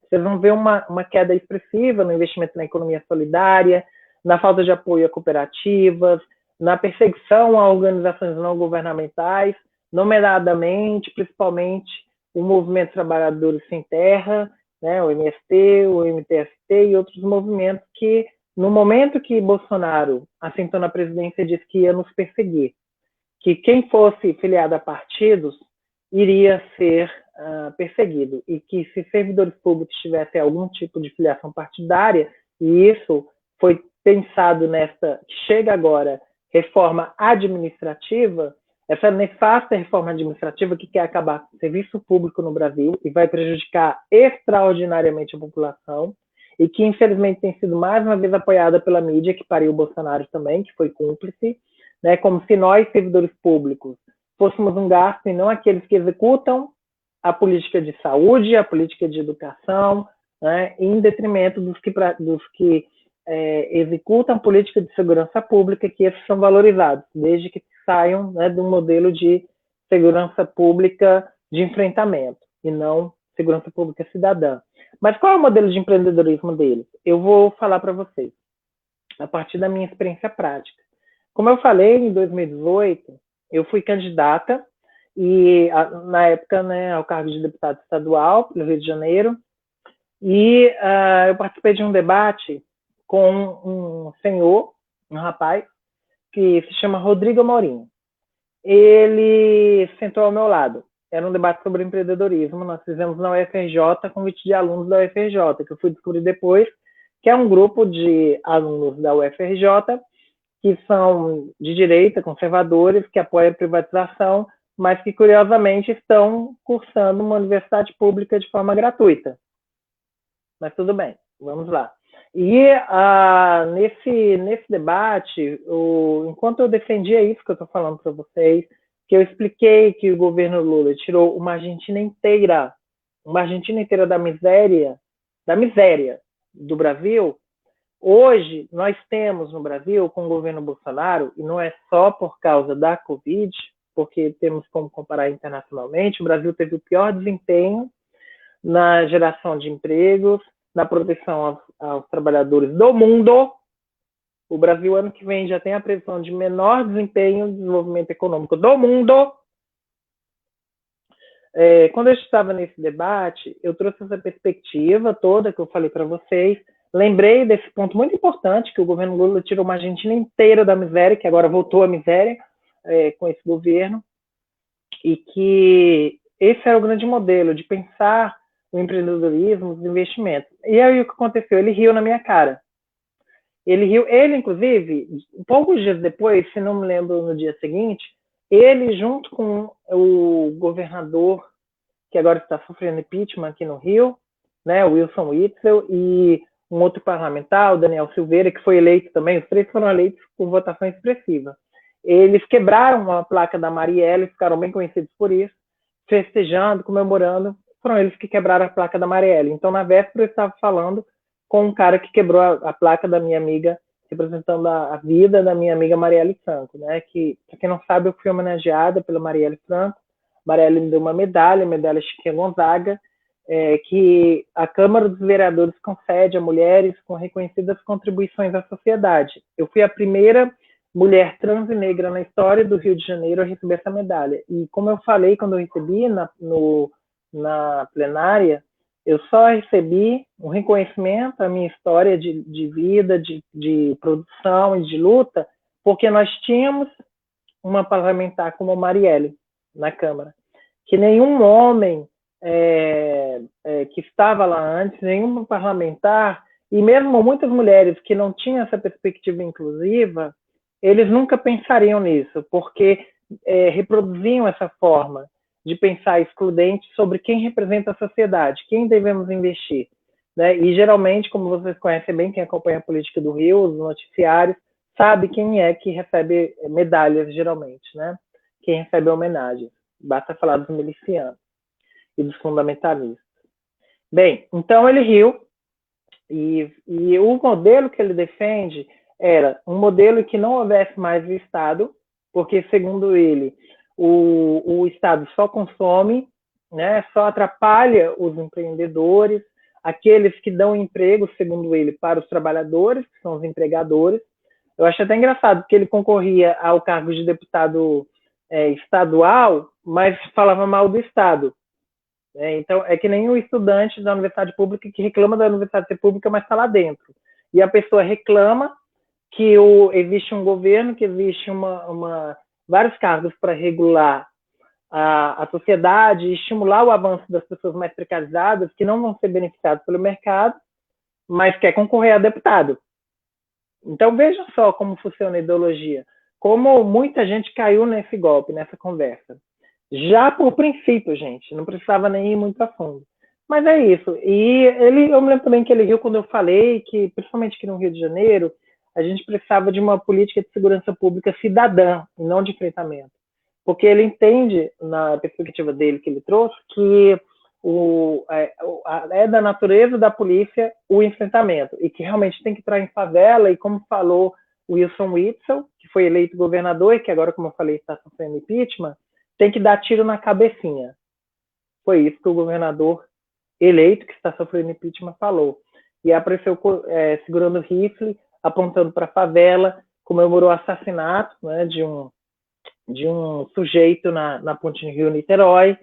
Vocês vão ver uma queda expressiva no investimento na economia solidária, na falta de apoio a cooperativas, na perseguição a organizações não governamentais, nomeadamente, principalmente, o Movimento Trabalhadores Sem Terra, né, o MST, o MTST e outros movimentos que, no momento que Bolsonaro assentou na presidência, disse que ia nos perseguir, que quem fosse filiado a partidos iria ser perseguido, e que se servidores públicos tivessem algum tipo de filiação partidária, e isso foi pensado chega agora, reforma administrativa, essa nefasta reforma administrativa que quer acabar com o serviço público no Brasil e vai prejudicar extraordinariamente a população, e que infelizmente tem sido mais uma vez apoiada pela mídia, que pariu o Bolsonaro também, que foi cúmplice, né, como se nós, servidores públicos, fôssemos um gasto e não aqueles que executam a política de saúde, a política de educação, né, em detrimento dos que executam política de segurança pública, que esses são valorizados, desde que saiam, né, do modelo de segurança pública de enfrentamento, e não segurança pública cidadã. Mas qual é o modelo de empreendedorismo deles? Eu vou falar para vocês, a partir da minha experiência prática. Como eu falei, em 2018, eu fui candidata, e na época, né, ao cargo de deputado estadual pelo Rio de Janeiro, e eu participei de um debate com um senhor, um rapaz, que se chama Rodrigo Amorim. Ele sentou ao meu lado. Era um debate sobre empreendedorismo. Nós fizemos na UFRJ, convite de alunos da UFRJ, que eu fui descobrir depois, que é um grupo de alunos da UFRJ que são de direita, conservadores, que apoiam a privatização, mas que, curiosamente, estão cursando uma universidade pública de forma gratuita. Mas tudo bem, vamos lá. E nesse debate, enquanto eu defendia isso que eu estou falando para vocês, que eu expliquei que o governo Lula tirou uma Argentina inteira da miséria do Brasil. Hoje, nós temos no Brasil, com o governo Bolsonaro, e não é só por causa da Covid, porque temos como comparar internacionalmente, o Brasil teve o pior desempenho na geração de empregos, na proteção aos trabalhadores do mundo. O Brasil, ano que vem, já tem a previsão de menor desempenho de desenvolvimento econômico do mundo. Quando eu estava nesse debate, eu trouxe essa perspectiva toda que eu falei para vocês. Lembrei desse ponto muito importante, que o governo Lula tirou uma Argentina inteira da miséria, que agora voltou à miséria com esse governo, e que esse era o grande modelo de pensar o empreendedorismo, os investimentos. E aí o que aconteceu? Ele riu na minha cara. Ele, inclusive, poucos dias depois, se não me lembro no dia seguinte, ele, junto com o governador, que agora está sofrendo impeachment aqui no Rio, né, o Wilson Witzel, e um outro parlamentar, o Daniel Silveira, que foi eleito também, os três foram eleitos por votação expressiva. Eles quebraram a placa da Marielle, ficaram bem conhecidos por isso, festejando, comemorando. Foram eles que quebraram a placa da Marielle. Então, na véspera, eu estava falando com um cara que quebrou a placa da minha amiga, representando a vida da minha amiga Marielle Franco, né? Que, para quem não sabe, eu fui homenageada pela Marielle Franco. Marielle me deu uma medalha Chiquinha Gonzaga, que a Câmara dos Vereadores concede a mulheres com reconhecidas contribuições à sociedade. Eu fui a primeira mulher trans e negra na história do Rio de Janeiro a receber essa medalha. E como eu falei quando eu recebi na plenária, eu só recebi um reconhecimento à minha história de vida, de produção e de luta, porque nós tínhamos uma parlamentar como a Marielle na Câmara, que nenhum homem que estava lá antes, nenhum parlamentar, e mesmo muitas mulheres que não tinham essa perspectiva inclusiva, eles nunca pensariam nisso, porque reproduziam essa forma de pensar excludente sobre quem representa a sociedade, quem devemos investir. Né? E geralmente, como vocês conhecem bem, quem acompanha a política do Rio, os noticiários, sabe quem é que recebe medalhas, geralmente, né? Quem recebe homenagens. Basta falar dos milicianos e dos fundamentalistas. Bem, então ele riu, e o modelo que ele defende era um modelo que não houvesse mais o Estado, porque, segundo ele, o Estado só consome, né, só atrapalha os empreendedores, aqueles que dão emprego, segundo ele, para os trabalhadores, que são os empregadores. Eu acho até engraçado, porque ele concorria ao cargo de deputado estadual, mas falava mal do Estado. Então, é que nem o estudante da universidade pública que reclama da universidade pública, mas está lá dentro. E a pessoa reclama que existe um governo, que existe vários cargos para regular a sociedade e estimular o avanço das pessoas mais precarizadas, que não vão ser beneficiadas pelo mercado, mas quer concorrer a deputado. Então, vejam só como funciona a ideologia, como muita gente caiu nesse golpe, nessa conversa. Já por princípio, gente, não precisava nem ir muito a fundo. Mas é isso. E eu me lembro também que ele riu quando eu falei que, principalmente aqui no Rio de Janeiro, a gente precisava de uma política de segurança pública cidadã, e não de enfrentamento. porque ele entende, na perspectiva dele que ele trouxe, que é da natureza da polícia o enfrentamento, e que realmente tem que entrar em favela, e como falou Wilson Witzel, que foi eleito governador e que agora, como eu falei, está sofrendo impeachment, tem que dar tiro na cabecinha. Foi isso que o governador eleito, que está sofrendo impeachment, falou. E apareceu segurando o rifle, apontando para a favela, comemorou o assassinato, né, de um sujeito na ponte Rio-Niterói,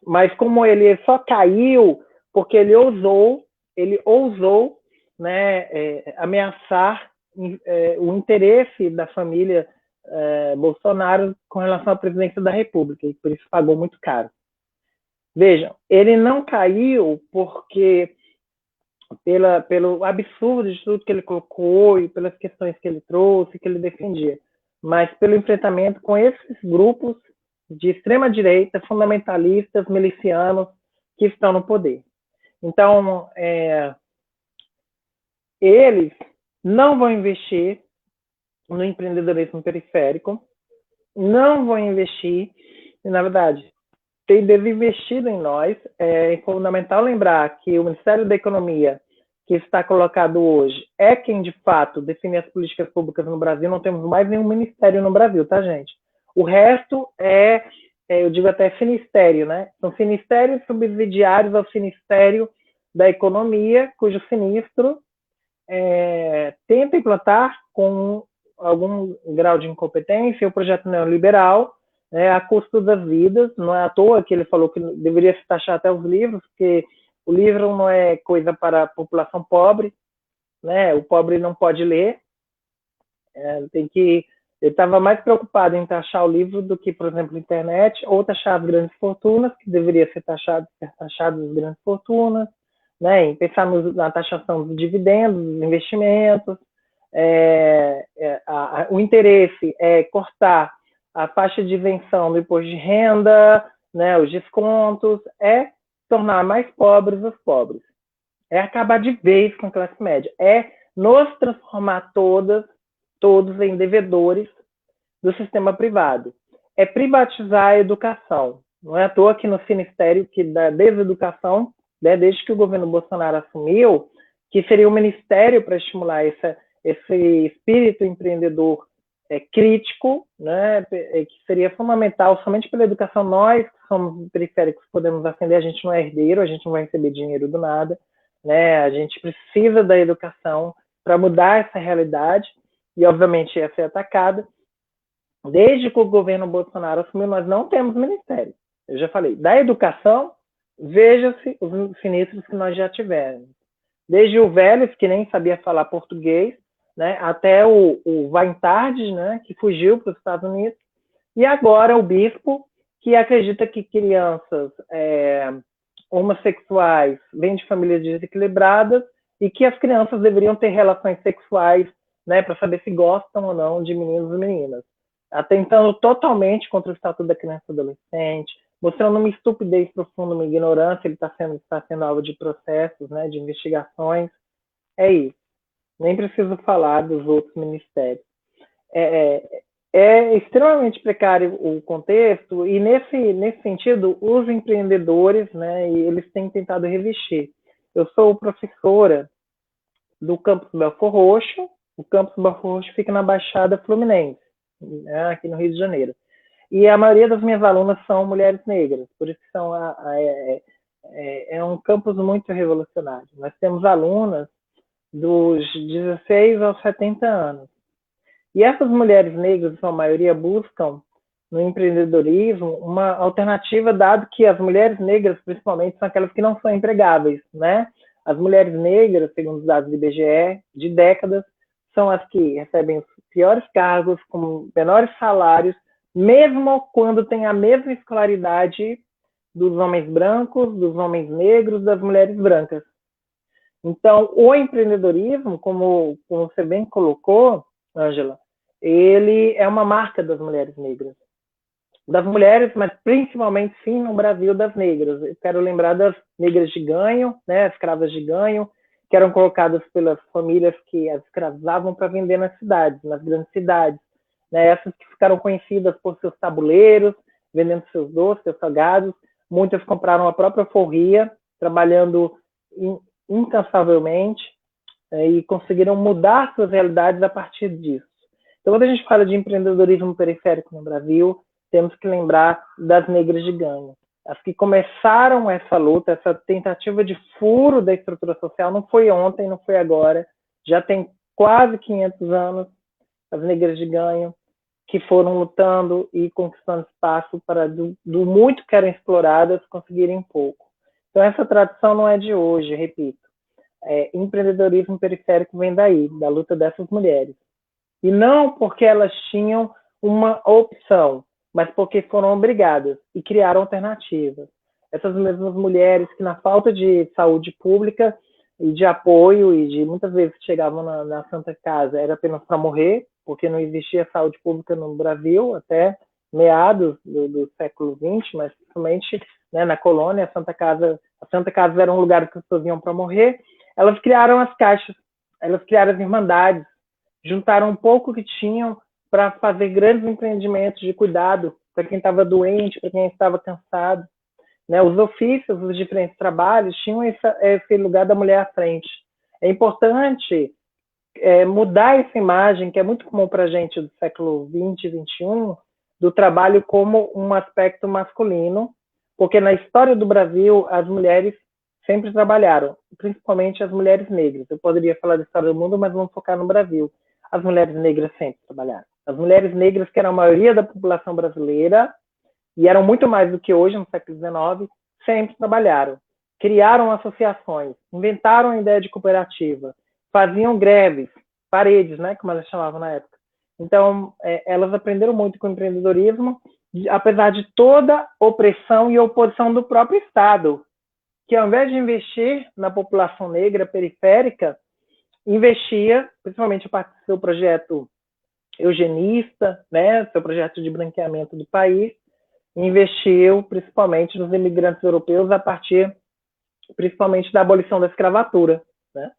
mas como ele só caiu porque ele ousou, né, ameaçar o interesse da família Bolsonaro com relação à presidência da República, e por isso pagou muito caro. Vejam, ele não caiu porque pelo absurdo de tudo que ele colocou e pelas questões que ele trouxe, que ele defendia, mas pelo enfrentamento com esses grupos de extrema-direita, fundamentalistas, milicianos, que estão no poder. Então, eles não vão investir no empreendedorismo periférico, não vão investir, e, na verdade, tem desinvestido em nós. É fundamental lembrar que o Ministério da Economia, que está colocado hoje, é quem, de fato, define as políticas públicas no Brasil. Não temos mais nenhum ministério no Brasil, tá, gente? O resto eu digo até finistério, né? São finistérios subsidiários ao Ministério da Economia, cujo sinistro tenta implantar com algum grau de incompetência o projeto neoliberal, a custo das vidas. Não é à toa que ele falou que deveria se taxar até os livros, porque o livro não é coisa para a população pobre, né? O pobre não pode ler. Ele estava mais preocupado em taxar o livro do que, por exemplo, a internet, ou taxar as grandes fortunas, que deveria ser taxado as grandes fortunas, né? Em pensar na taxação dos dividendos, dos investimentos. O interesse é cortar a faixa de isenção do imposto de renda, né, os descontos, tornar mais pobres os pobres, acabar de vez com a classe média, nos transformar todos em devedores do sistema privado, privatizar a educação. Não é à toa que no Ministério que da Deseducação, né, desde que o governo Bolsonaro assumiu, que seria um ministério para estimular esse espírito empreendedor crítico, né, que seria fundamental. Somente pela educação nós, que somos periféricos, podemos ascender. A gente não é herdeiro, a gente não vai receber dinheiro do nada, né? A gente precisa da educação para mudar essa realidade, e obviamente ia ser atacada. Desde que o governo Bolsonaro assumiu, nós não temos ministério. Eu já falei, da educação, veja-se os sinistros que nós já tivemos. Desde o Vélez, que nem sabia falar português, né, até o Weintardes, né, que fugiu para os Estados Unidos, e agora o bispo, que acredita que crianças homossexuais vêm de famílias desequilibradas e que as crianças deveriam ter relações sexuais, né, para saber se gostam ou não de meninos e meninas, atentando totalmente contra o Estatuto da Criança e Adolescente, mostrando uma estupidez profunda, uma ignorância. Ele está sendo alvo de processos, né, de investigações. É isso. Nem preciso falar dos outros ministérios. É extremamente precário o contexto, e nesse sentido, os empreendedores, né, eles têm tentado revestir. Eu sou professora do Campus Belford Roxo. O Campus Belford Roxo fica na Baixada Fluminense, né, aqui no Rio de Janeiro. E a maioria das minhas alunas são mulheres negras, por isso que é um campus muito revolucionário. Nós temos alunas dos 16 aos 70 anos. E essas mulheres negras, em sua maioria, buscam no empreendedorismo uma alternativa, dado que as mulheres negras, principalmente, são aquelas que não são empregáveis, né? As mulheres negras, segundo os dados do IBGE, de décadas, são as que recebem os piores cargos, com menores salários, mesmo quando têm a mesma escolaridade dos homens brancos, dos homens negros, das mulheres brancas. Então, o empreendedorismo, como você bem colocou, Ângela, ele é uma marca das mulheres negras. Das mulheres, mas principalmente, sim, no Brasil, das negras. Eu quero lembrar das negras de ganho, né, as escravas de ganho, que eram colocadas pelas famílias que as escravizavam para vender nas cidades, nas grandes cidades. né, essas que ficaram conhecidas por seus tabuleiros, vendendo seus doces, seus salgados. Muitas compraram a própria forria, trabalhando incansavelmente, e conseguiram mudar suas realidades a partir disso. Então, quando a gente fala de empreendedorismo periférico no Brasil, temos que lembrar das negras de ganho. As que começaram essa luta, essa tentativa de furo da estrutura social, não foi ontem, não foi agora, já tem quase 500 anos, as negras de ganho, que foram lutando e conquistando espaço para, do muito que eram exploradas, conseguirem um pouco. Então, essa tradição não é de hoje, repito. Empreendedorismo periférico vem daí, da luta dessas mulheres. E não porque elas tinham uma opção, mas porque foram obrigadas e criaram alternativas. Essas mesmas mulheres que, na falta de saúde pública e de apoio, e de muitas vezes chegavam na Santa Casa, era apenas para morrer, porque não existia saúde pública no Brasil até meados do século XX, mas principalmente, né, na colônia, a Santa Casa era um lugar que as pessoas iam para morrer. Elas criaram as caixas, elas criaram as irmandades, juntaram um pouco que tinham para fazer grandes empreendimentos de cuidado para quem estava doente, para quem estava cansado. Né? Os ofícios, os diferentes trabalhos tinham esse lugar da mulher à frente. É importante mudar essa imagem, que é muito comum para a gente do século XX e XXI, do trabalho como um aspecto masculino, porque na história do Brasil, as mulheres sempre trabalharam, principalmente as mulheres negras. Eu poderia falar da história do mundo, mas vamos focar no Brasil. As mulheres negras sempre trabalharam. As mulheres negras, que eram a maioria da população brasileira, e eram muito mais do que hoje, no século XIX, sempre trabalharam. Criaram associações, inventaram a ideia de cooperativa, faziam greves, paredes, né, como elas chamavam na época. Então, elas aprenderam muito com o empreendedorismo, apesar de toda opressão e oposição do próprio Estado, que ao invés de investir na população negra periférica, investia, principalmente a partir do seu projeto eugenista, né, seu projeto de branqueamento do país, investiu principalmente nos imigrantes europeus a partir, principalmente, da abolição da escravatura. Né?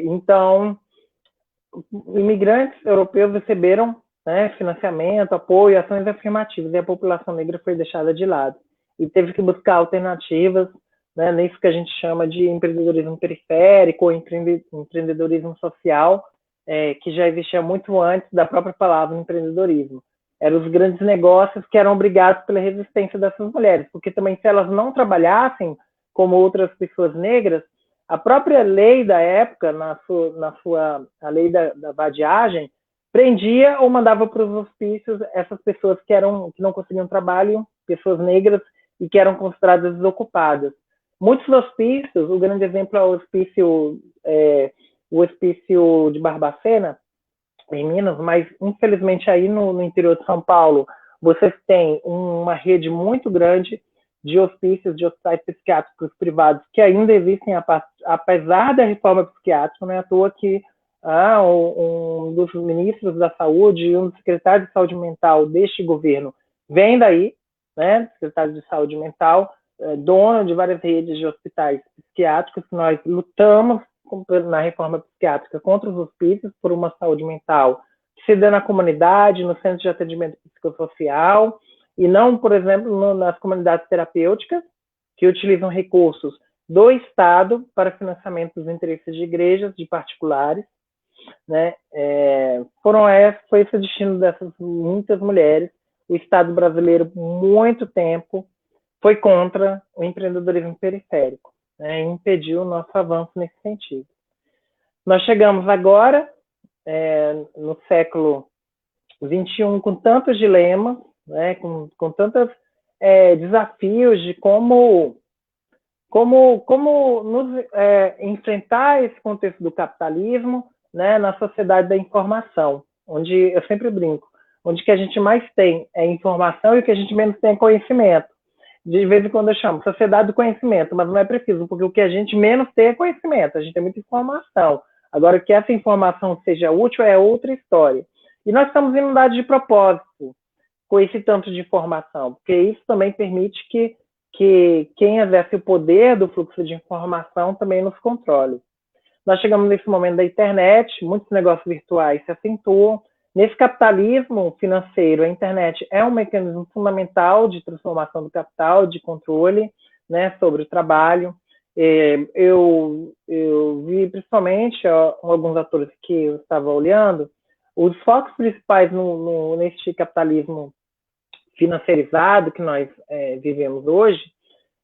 Então, imigrantes europeus receberam, né, financiamento, apoio, ações afirmativas, e a população negra foi deixada de lado. E teve que buscar alternativas, né, nisso que a gente chama de empreendedorismo periférico ou empreendedorismo social, que já existia muito antes da própria palavra empreendedorismo. Eram os grandes negócios que eram obrigados pela resistência dessas mulheres, porque também se elas não trabalhassem como outras pessoas negras, a própria lei da época, a lei da vadiagem, prendia ou mandava para os hospícios essas pessoas que não conseguiam trabalho, pessoas negras, e que eram consideradas desocupadas. Muitos hospícios, o grande exemplo é o hospício de Barbacena, em Minas, mas infelizmente aí no interior de São Paulo, vocês têm uma rede muito grande de hospícios, de hospitais psiquiátricos privados que ainda existem, apesar da reforma psiquiátrica. Não é à toa que um dos ministros da saúde e um dos secretários de saúde mental deste governo vem daí, né, secretário de saúde mental, dono de várias redes de hospitais psiquiátricos. Nós lutamos na reforma psiquiátrica contra os hospícios por uma saúde mental que se dê na comunidade, no centro de atendimento psicossocial, e não, por exemplo, nas comunidades terapêuticas, que utilizam recursos do Estado para financiamento dos interesses de igrejas, de particulares. Né? Foi esse o destino dessas muitas mulheres. O Estado brasileiro, muito tempo, foi contra o empreendedorismo periférico, né? E impediu o nosso avanço nesse sentido. Nós chegamos agora, no século XXI, com tantos dilemas, né? com tantos desafios de como enfrentar esse contexto do capitalismo, né, na sociedade da informação, onde eu sempre brinco, onde que a gente mais tem é informação e o que a gente menos tem é conhecimento. De vez em quando eu chamo sociedade do conhecimento, mas não é preciso, porque o que a gente menos tem é conhecimento, a gente tem muita informação. Agora, que essa informação seja útil é outra história. E nós estamos inundados de propósito com esse tanto de informação, porque isso também permite que quem exerce o poder do fluxo de informação também nos controle. Nós chegamos nesse momento da internet, muitos negócios virtuais se acentuam, Nesse capitalismo financeiro, a internet é um mecanismo fundamental de transformação do capital, de controle, né, sobre o trabalho. Eu vi principalmente alguns atores que eu estava olhando, os focos principais neste capitalismo financeirizado que nós vivemos hoje,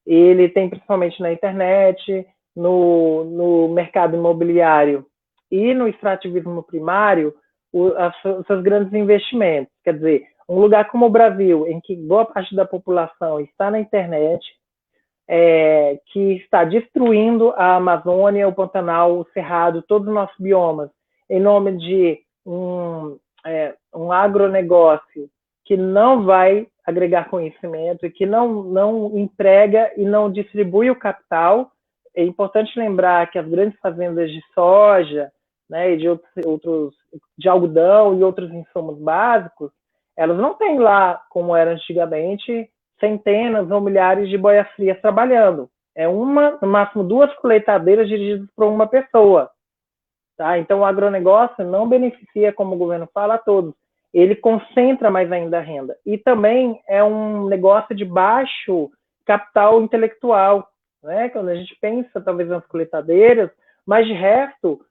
ele tem principalmente na internet, no mercado imobiliário e no extrativismo primário, os seus grandes investimentos. Quer dizer, um lugar como o Brasil, em que boa parte da população está na internet, que está destruindo a Amazônia, o Pantanal, o Cerrado, todos os nossos biomas, em nome de um agronegócio que não vai agregar conhecimento e que não emprega e não distribui o capital. É importante lembrar que as grandes fazendas de soja, né, e de algodão e outros insumos básicos, elas não têm lá, como era antigamente, centenas ou milhares de boias frias trabalhando. É no máximo 2 colheitadeiras dirigidas por uma pessoa. Tá? Então, o agronegócio não beneficia, como o governo fala, a todos. Ele concentra mais ainda a renda. E também é um negócio de baixo capital intelectual. Né? Quando a gente pensa, talvez, nas colheitadeiras, mas, de resto,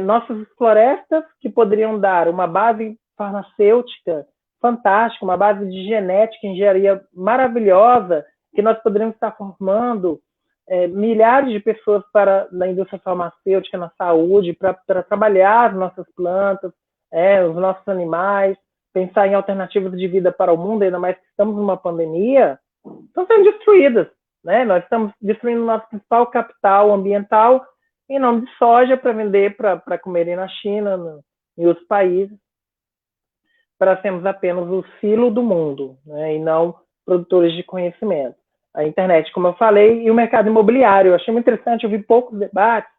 nossas florestas que poderiam dar uma base farmacêutica fantástica, uma base de genética, engenharia maravilhosa, que nós poderíamos estar formando milhares de pessoas na indústria farmacêutica, na saúde, para trabalhar as nossas plantas, os nossos animais, pensar em alternativas de vida para o mundo, ainda mais que estamos numa pandemia, estão sendo destruídas. Né? Nós estamos destruindo o nosso principal capital ambiental em nome de soja para vender para comerem na China, em outros países, para sermos apenas o silo do mundo, né? E não produtores de conhecimento. A internet, como eu falei, e o mercado imobiliário. Eu achei muito interessante, eu vi poucos debates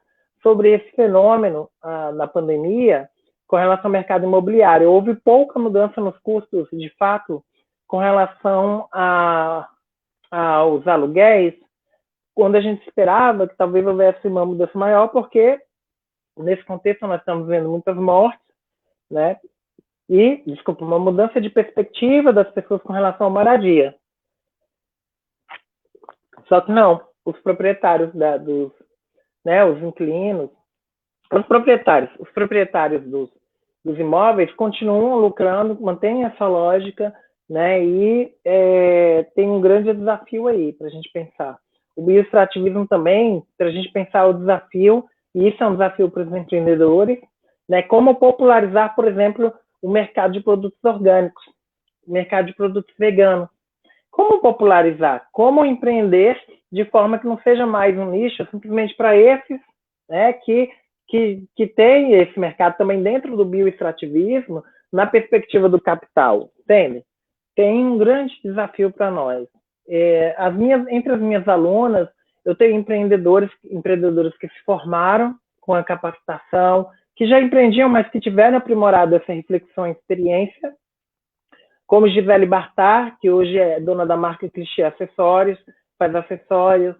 sobre esse fenômeno na pandemia com relação ao mercado imobiliário. Houve pouca mudança nos custos, de fato, com relação aos aluguéis, quando a gente esperava que talvez houvesse uma mudança maior, porque nesse contexto nós estamos vendo muitas mortes, né? E, uma mudança de perspectiva das pessoas com relação à moradia. Só que não, os proprietários os inquilinos, os proprietários dos imóveis continuam lucrando, mantêm essa lógica, né? E tem um grande desafio aí para a gente pensar. O bioextrativismo também, para a gente pensar o desafio, e isso é um desafio para os empreendedores, né? Como popularizar, por exemplo, o mercado de produtos orgânicos, o mercado de produtos veganos. Como popularizar? Como empreender de forma que não seja mais um nicho simplesmente para esses, né, que tem esse mercado também dentro do bioextrativismo, na perspectiva do capital, entende? Tem um grande desafio para nós. Entre as minhas alunas, eu tenho empreendedores que se formaram com a capacitação, que já empreendiam, mas que tiveram aprimorado essa reflexão e experiência, como Gisele Bartar, que hoje é dona da marca Clichê Acessórios, faz acessórios.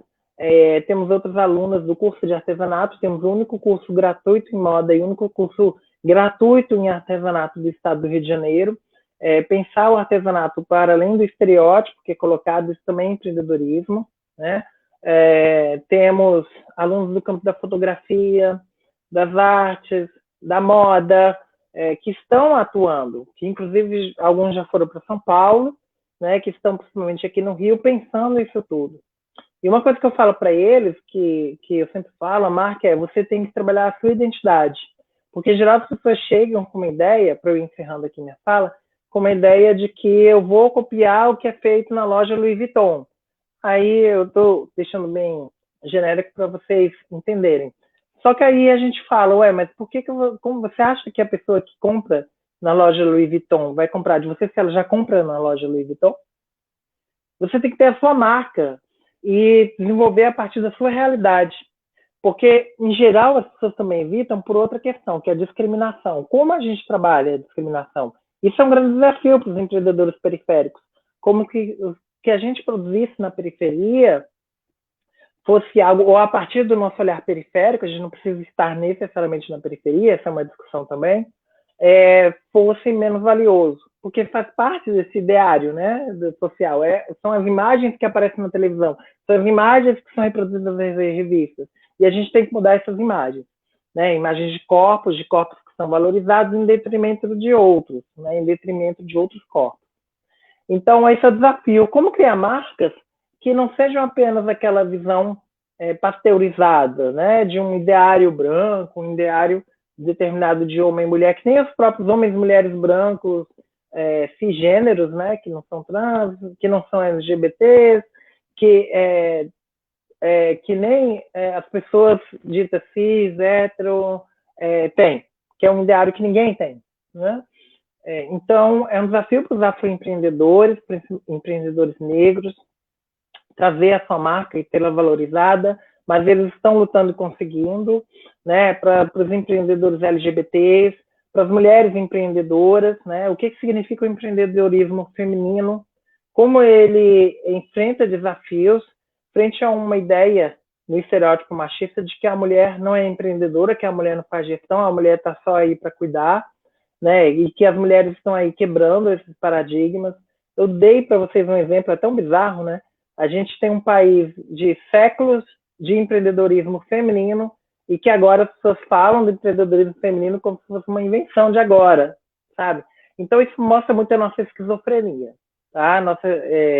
Temos outras alunas do curso de artesanato, temos o único curso gratuito em moda e o único curso gratuito em artesanato do estado do Rio de Janeiro. Pensar o artesanato para além do estereótipo que é colocado, isso também é empreendedorismo. Né? Temos alunos do campo da fotografia, das artes, da moda, que estão atuando, que inclusive alguns já foram para São Paulo, né, que estão principalmente aqui no Rio pensando isso tudo. E uma coisa que eu falo para eles, que eu sempre falo, a marca você tem que trabalhar a sua identidade, porque em geral as pessoas chegam com uma ideia, para eu ir encerrando aqui minha fala, com uma ideia de que eu vou copiar o que é feito na loja Louis Vuitton. Aí eu estou deixando bem genérico para vocês entenderem. Só que aí a gente fala, mas por que como você acha que a pessoa que compra na loja Louis Vuitton vai comprar de você se ela já compra na loja Louis Vuitton? Você tem que ter a sua marca e desenvolver a partir da sua realidade. Porque, em geral, as pessoas também evitam por outra questão, que é a discriminação. Como a gente trabalha a discriminação? Isso é um grande desafio para os empreendedores periféricos. Como que a gente produzisse na periferia fosse algo, ou a partir do nosso olhar periférico, a gente não precisa estar necessariamente na periferia, essa é uma discussão também, fosse menos valioso, porque faz parte desse ideário, né, social. São as imagens que aparecem na televisão, são as imagens que são reproduzidas nas revistas, e a gente tem que mudar essas imagens, né, imagens de corpos que são valorizados em detrimento de outros, né, em detrimento de outros corpos. Então, esse é o desafio. Como criar marcas que não sejam apenas aquela visão pasteurizada, né, de um ideário branco, um ideário determinado de homem e mulher, que nem os próprios homens e mulheres brancos, cisgêneros, né, que não são trans, que não são LGBTs, que nem as pessoas ditas cis, hétero, têm, que é um ideário que ninguém tem, né? Então, é um desafio para os afroempreendedores, empreendedores negros, trazer a sua marca e tê-la valorizada, mas eles estão lutando e conseguindo, né, para os empreendedores LGBTs, para as mulheres empreendedoras, né, o que significa o empreendedorismo feminino, como ele enfrenta desafios frente a uma ideia no estereótipo machista de que a mulher não é empreendedora, que a mulher não faz gestão, a mulher está só aí para cuidar, né, e que as mulheres estão aí quebrando esses paradigmas. Eu dei para vocês um exemplo, é tão bizarro, né? A gente tem um país de séculos de empreendedorismo feminino e que agora as pessoas falam do empreendedorismo feminino como se fosse uma invenção de agora, sabe? Então isso mostra muito a nossa esquizofrenia, tá?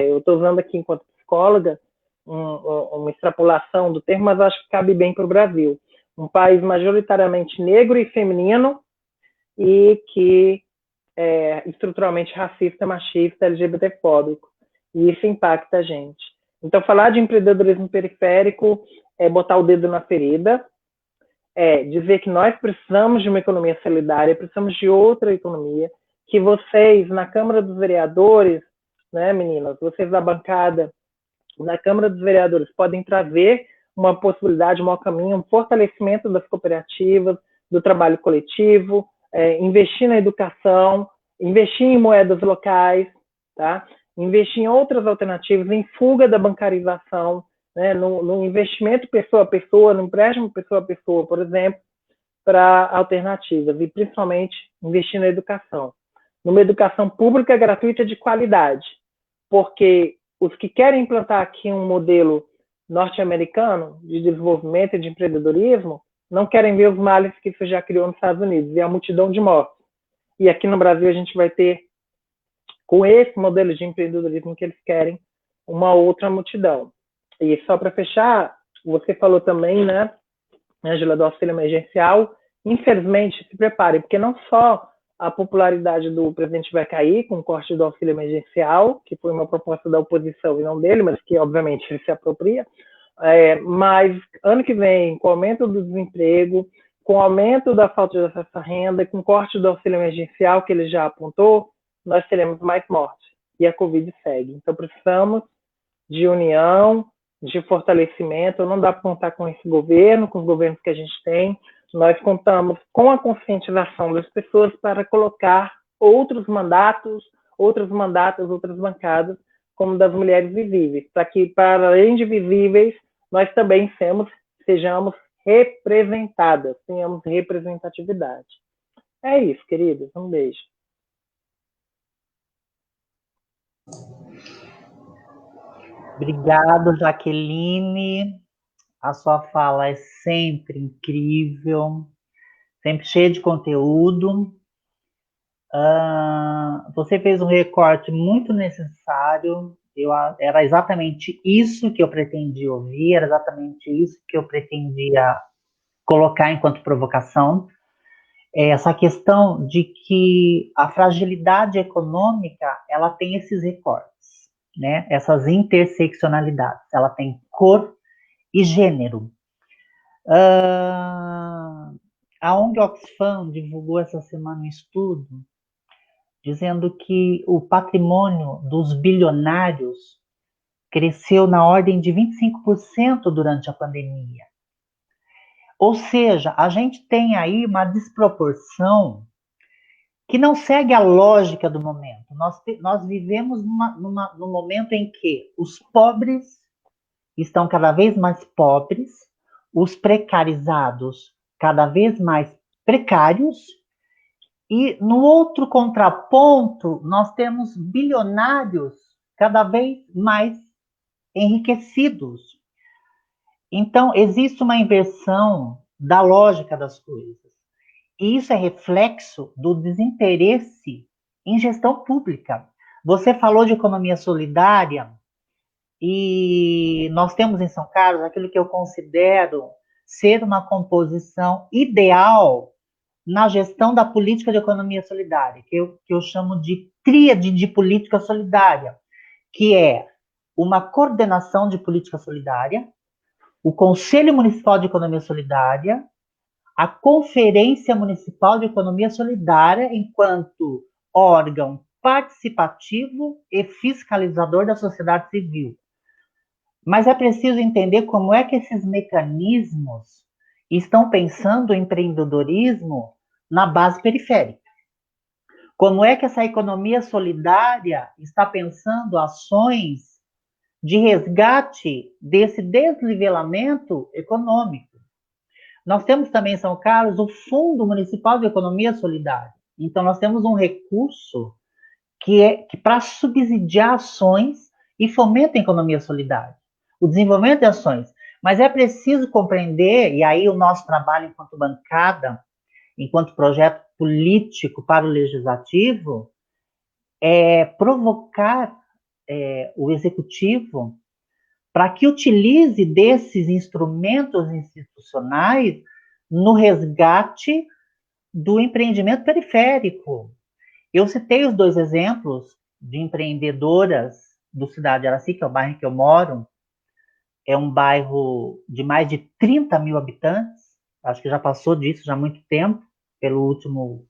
Eu estou usando aqui enquanto psicóloga uma extrapolação do termo, mas acho que cabe bem para o Brasil. Um país majoritariamente negro e feminino e que é estruturalmente racista, machista, LGBTfóbico. E isso impacta a gente. Então, falar de empreendedorismo periférico é botar o dedo na ferida, é dizer que nós precisamos de uma economia solidária, precisamos de outra economia, que vocês, na Câmara dos Vereadores, né, meninas, vocês da bancada, na Câmara dos Vereadores, podem trazer uma possibilidade, um mau caminho, um fortalecimento das cooperativas, do trabalho coletivo, investir na educação, investir em moedas locais, tá? Investir em outras alternativas, em fuga da bancarização, né? no investimento pessoa a pessoa, no empréstimo pessoa a pessoa, por exemplo, para alternativas, e principalmente investir na educação. Numa educação pública gratuita de qualidade, porque os que querem implantar aqui um modelo norte-americano de desenvolvimento e de empreendedorismo não querem ver os males que isso já criou nos Estados Unidos, e a multidão de mortes. E aqui no Brasil a gente vai ter, com esse modelo de empreendedorismo que eles querem, uma outra multidão. E só para fechar, você falou também, né, Ângela, do auxílio emergencial. Infelizmente, se prepare, porque não só a popularidade do presidente vai cair com o corte do auxílio emergencial, que foi uma proposta da oposição e não dele, mas que, obviamente, ele se apropria, mas ano que vem, com o aumento do desemprego, com o aumento da falta de acesso à renda, com o corte do auxílio emergencial, que ele já apontou, nós teremos mais mortes. E a Covid segue. Então, precisamos de união, de fortalecimento. Não dá para contar com esse governo, com os governos que a gente tem. Nós contamos com a conscientização das pessoas para colocar outros mandatos, outras bancadas, como das mulheres visíveis, para que, para além de visíveis, nós também sejamos representadas, tenhamos representatividade. É isso, queridos. Um beijo. Obrigado, Jaqueline. A sua fala é sempre incrível, sempre cheia de conteúdo. Você fez um recorte muito necessário. Era exatamente isso que eu pretendia ouvir, era exatamente isso que eu pretendia colocar enquanto provocação. Essa questão de que a fragilidade econômica ela tem esses recortes, né? Essas interseccionalidades. Ela tem cor e gênero. A ONG Oxfam divulgou essa semana um estudo dizendo que o patrimônio dos bilionários cresceu na ordem de 25% durante a pandemia. Ou seja, a gente tem aí uma desproporção que não segue a lógica do momento. Nós vivemos num momento em que os pobres estão cada vez mais pobres, os precarizados cada vez mais precários, E no outro contraponto, nós temos bilionários cada vez mais enriquecidos. Então, existe uma inversão da lógica das coisas. E isso é reflexo do desinteresse em gestão pública. Você falou de economia solidária, e nós temos em São Carlos aquilo que eu considero ser uma composição ideal na gestão da política de economia solidária, que eu chamo de tríade de política solidária, que é uma coordenação de política solidária, o Conselho Municipal de Economia Solidária, a Conferência Municipal de Economia Solidária, enquanto órgão participativo e fiscalizador da sociedade civil. Mas é preciso entender como é que esses mecanismos estão pensando o empreendedorismo na base periférica. Como é que essa economia solidária está pensando ações de resgate desse desnivelamento econômico. Nós temos também em São Carlos o Fundo Municipal de Economia Solidária. Então, nós temos um recurso que para subsidiar ações e fomenta a economia solidária, o desenvolvimento de ações. Mas é preciso compreender, e aí o nosso trabalho enquanto bancada, enquanto projeto político para o legislativo, é provocar o executivo para que utilize desses instrumentos institucionais no resgate do empreendimento periférico. Eu citei os 2 exemplos de empreendedoras do Cidade de Araci, que é o bairro em que eu moro. É um bairro de mais de 30 mil habitantes, acho que já passou disso já há muito tempo, pelo último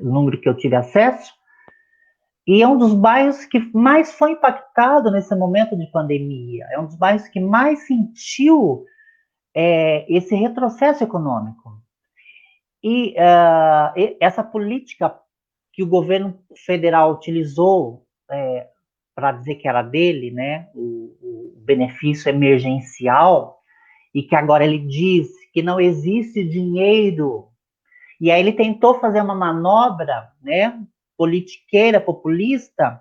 número que eu tive acesso, e é um dos bairros que mais foi impactado nesse momento de pandemia, é um dos bairros que mais sentiu esse retrocesso econômico. E essa política que o governo federal utilizou para dizer que era dele, né, o benefício emergencial, e que agora ele diz que não existe dinheiro, e aí ele tentou fazer uma manobra, né, politiqueira, populista,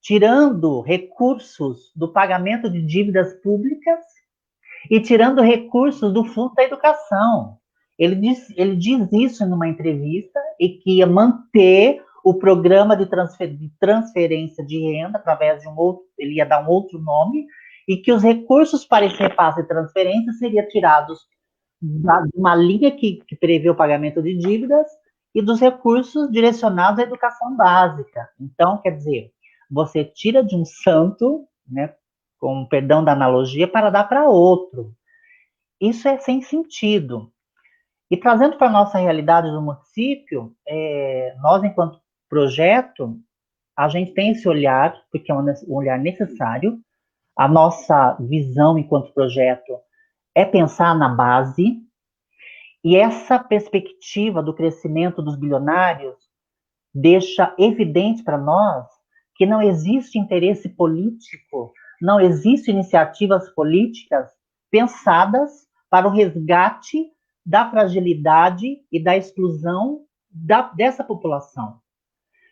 tirando recursos do pagamento de dívidas públicas e tirando recursos do Fundo da Educação. Ele diz isso numa entrevista, e que ia manter o programa de transferência de renda através de ele ia dar um outro nome, e que os recursos para esse repasse de transferência seriam tirados de uma linha que prevê o pagamento de dívidas e dos recursos direcionados à educação básica. Então, quer dizer, você tira de um santo, né, com perdão da analogia, para dar para outro. Isso é sem sentido. E trazendo para a nossa realidade do município, nós, enquanto projeto, a gente tem esse olhar, porque é um olhar necessário. A nossa visão enquanto projeto é pensar na base, e essa perspectiva do crescimento dos bilionários deixa evidente para nós que não existe interesse político, não existem iniciativas políticas pensadas para o resgate da fragilidade e da exclusão dessa população.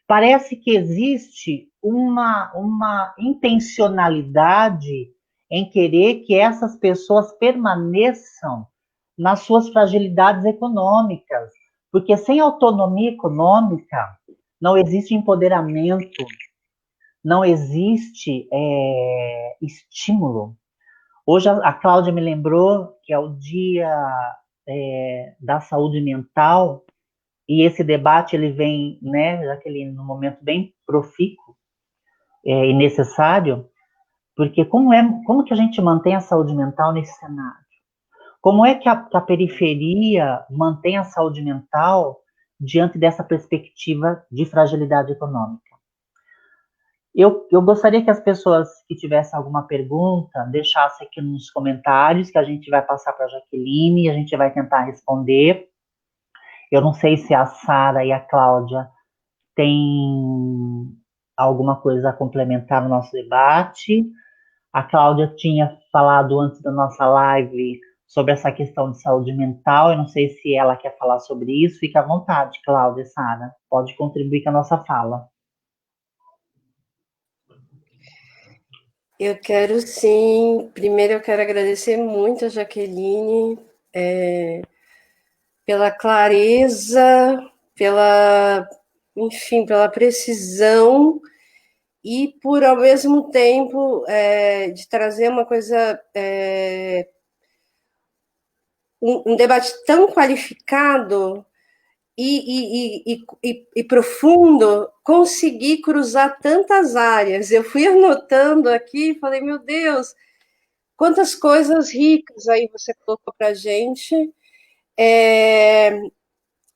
Parece que existe uma intencionalidade em querer que essas pessoas permaneçam nas suas fragilidades econômicas, porque sem autonomia econômica não existe empoderamento, não existe estímulo. Hoje a Cláudia me lembrou que é o dia da saúde mental, e esse debate ele vem, né, Jaqueline, num momento bem profícuo e necessário, porque como que a gente mantém a saúde mental nesse cenário? Como é que a periferia mantém a saúde mental diante dessa perspectiva de fragilidade econômica? Eu gostaria que as pessoas que tivessem alguma pergunta deixassem aqui nos comentários, que a gente vai passar para a Jaqueline e a gente vai tentar responder. Eu não sei se a Sara e a Cláudia têm alguma coisa a complementar no nosso debate. A Cláudia tinha falado antes da nossa live sobre essa questão de saúde mental. Eu não sei se ela quer falar sobre isso. Fique à vontade, Cláudia e Sara. Pode contribuir com a nossa fala. Eu quero sim. Primeiro eu quero agradecer muito a Jaqueline pela clareza, enfim, pela precisão e por ao mesmo tempo de trazer uma coisa, um debate tão qualificado e profundo, conseguir cruzar tantas áreas. Eu fui anotando aqui e falei, meu Deus, quantas coisas ricas aí você colocou para a gente.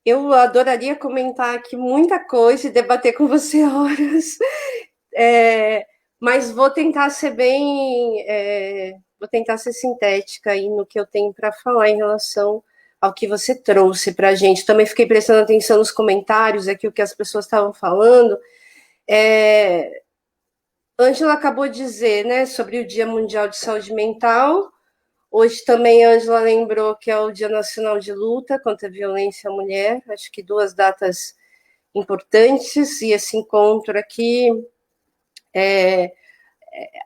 Eu adoraria comentar aqui muita coisa e debater com você horas, mas vou tentar ser vou tentar ser sintética aí no que eu tenho para falar em relação ao que você trouxe para a gente. Também fiquei prestando atenção nos comentários, aqui o que as pessoas estavam falando. Ângela acabou de dizer, né, sobre o Dia Mundial de Saúde Mental. Hoje também a Ângela lembrou que é o Dia Nacional de Luta contra a Violência à Mulher. Acho que 2 datas importantes, e esse encontro aqui,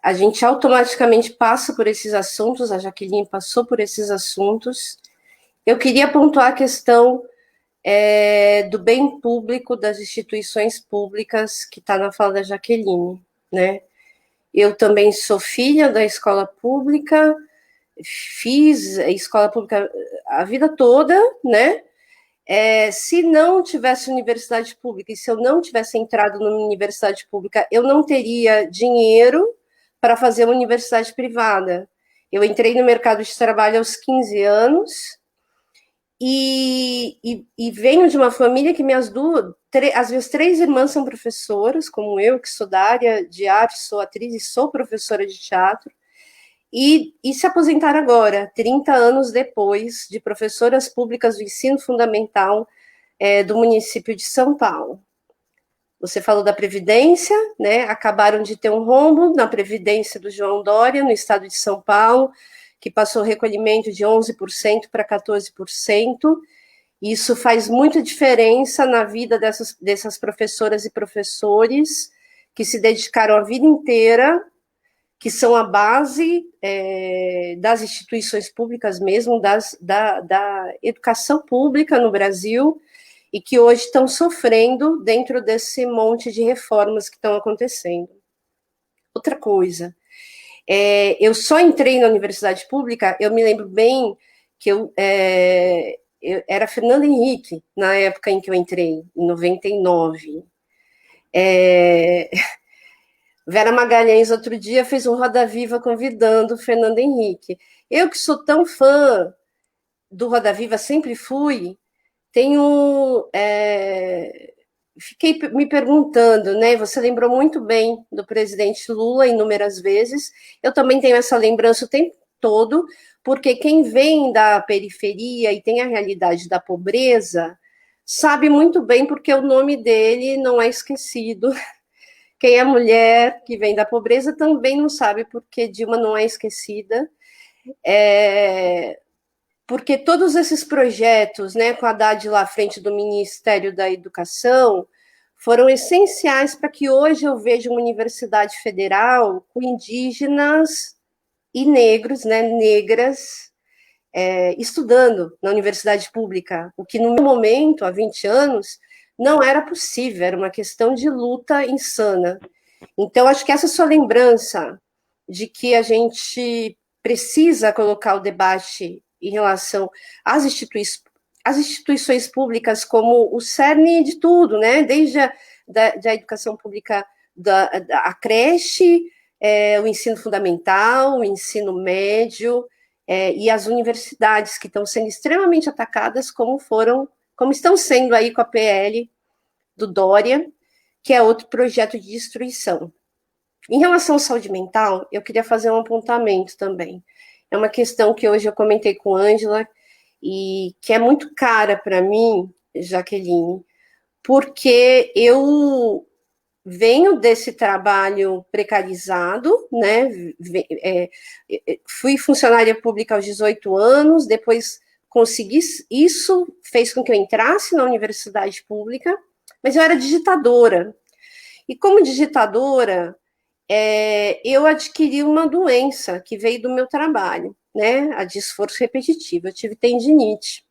a gente automaticamente passa por esses assuntos, a Jaqueline passou por esses assuntos. Eu queria pontuar a questão do bem público, das instituições públicas, que está na fala da Jaqueline, né? Eu também sou filha da escola pública, fiz a escola pública a vida toda, né? Se não tivesse universidade pública e se eu não tivesse entrado numa universidade pública, eu não teria dinheiro para fazer uma universidade privada. Eu entrei no mercado de trabalho aos 15 anos e venho de uma família que as minhas 3 irmãs são professoras, como eu, que sou da área de arte, sou atriz e sou professora de teatro. E se aposentaram agora, 30 anos depois, de professoras públicas do ensino fundamental do município de São Paulo. Você falou da Previdência, né? Acabaram de ter um rombo na Previdência do João Dória, no estado de São Paulo, que passou o recolhimento de 11% para 14%. Isso faz muita diferença na vida dessas professoras e professores que se dedicaram a vida inteira, que são a base das instituições públicas mesmo, da educação pública no Brasil, e que hoje estão sofrendo dentro desse monte de reformas que estão acontecendo. Outra coisa, eu só entrei na universidade pública, eu me lembro bem que eu era Fernando Henrique, na época em que eu entrei, em 99. Vera Magalhães, outro dia, fez um Roda Viva convidando o Fernando Henrique. Eu, que sou tão fã do Roda Viva, sempre fui, fiquei me perguntando, né? Você lembrou muito bem do presidente Lula inúmeras vezes. Eu também tenho essa lembrança o tempo todo, porque quem vem da periferia e tem a realidade da pobreza sabe muito bem porque o nome dele não é esquecido. Quem é mulher que vem da pobreza também não sabe porque Dilma não é esquecida. Porque todos esses projetos, né, com a Haddad lá à frente do Ministério da Educação, foram essenciais para que hoje eu veja uma universidade federal com indígenas e negros, né, negras, estudando na universidade pública, o que no meu momento, há 20 anos, não era possível, era uma questão de luta insana. Então, acho que essa sua lembrança de que a gente precisa colocar o debate em relação às instituições públicas como o cerne de tudo, né? Desde da educação pública, a creche, o ensino fundamental, o ensino médio, e as universidades, que estão sendo extremamente atacadas, como estão sendo aí com a PL do Dória, que é outro projeto de destruição. Em relação à saúde mental, eu queria fazer um apontamento também. É uma questão que hoje eu comentei com a Ângela e que é muito cara para mim, Jaqueline, porque eu venho desse trabalho precarizado, né? Fui funcionária pública aos 18 anos, depois consegui isso, fez com que eu entrasse na universidade pública, mas eu era digitadora. E como digitadora, eu adquiri uma doença que veio do meu trabalho, né? A de esforço repetitivo. Eu tive tendinite.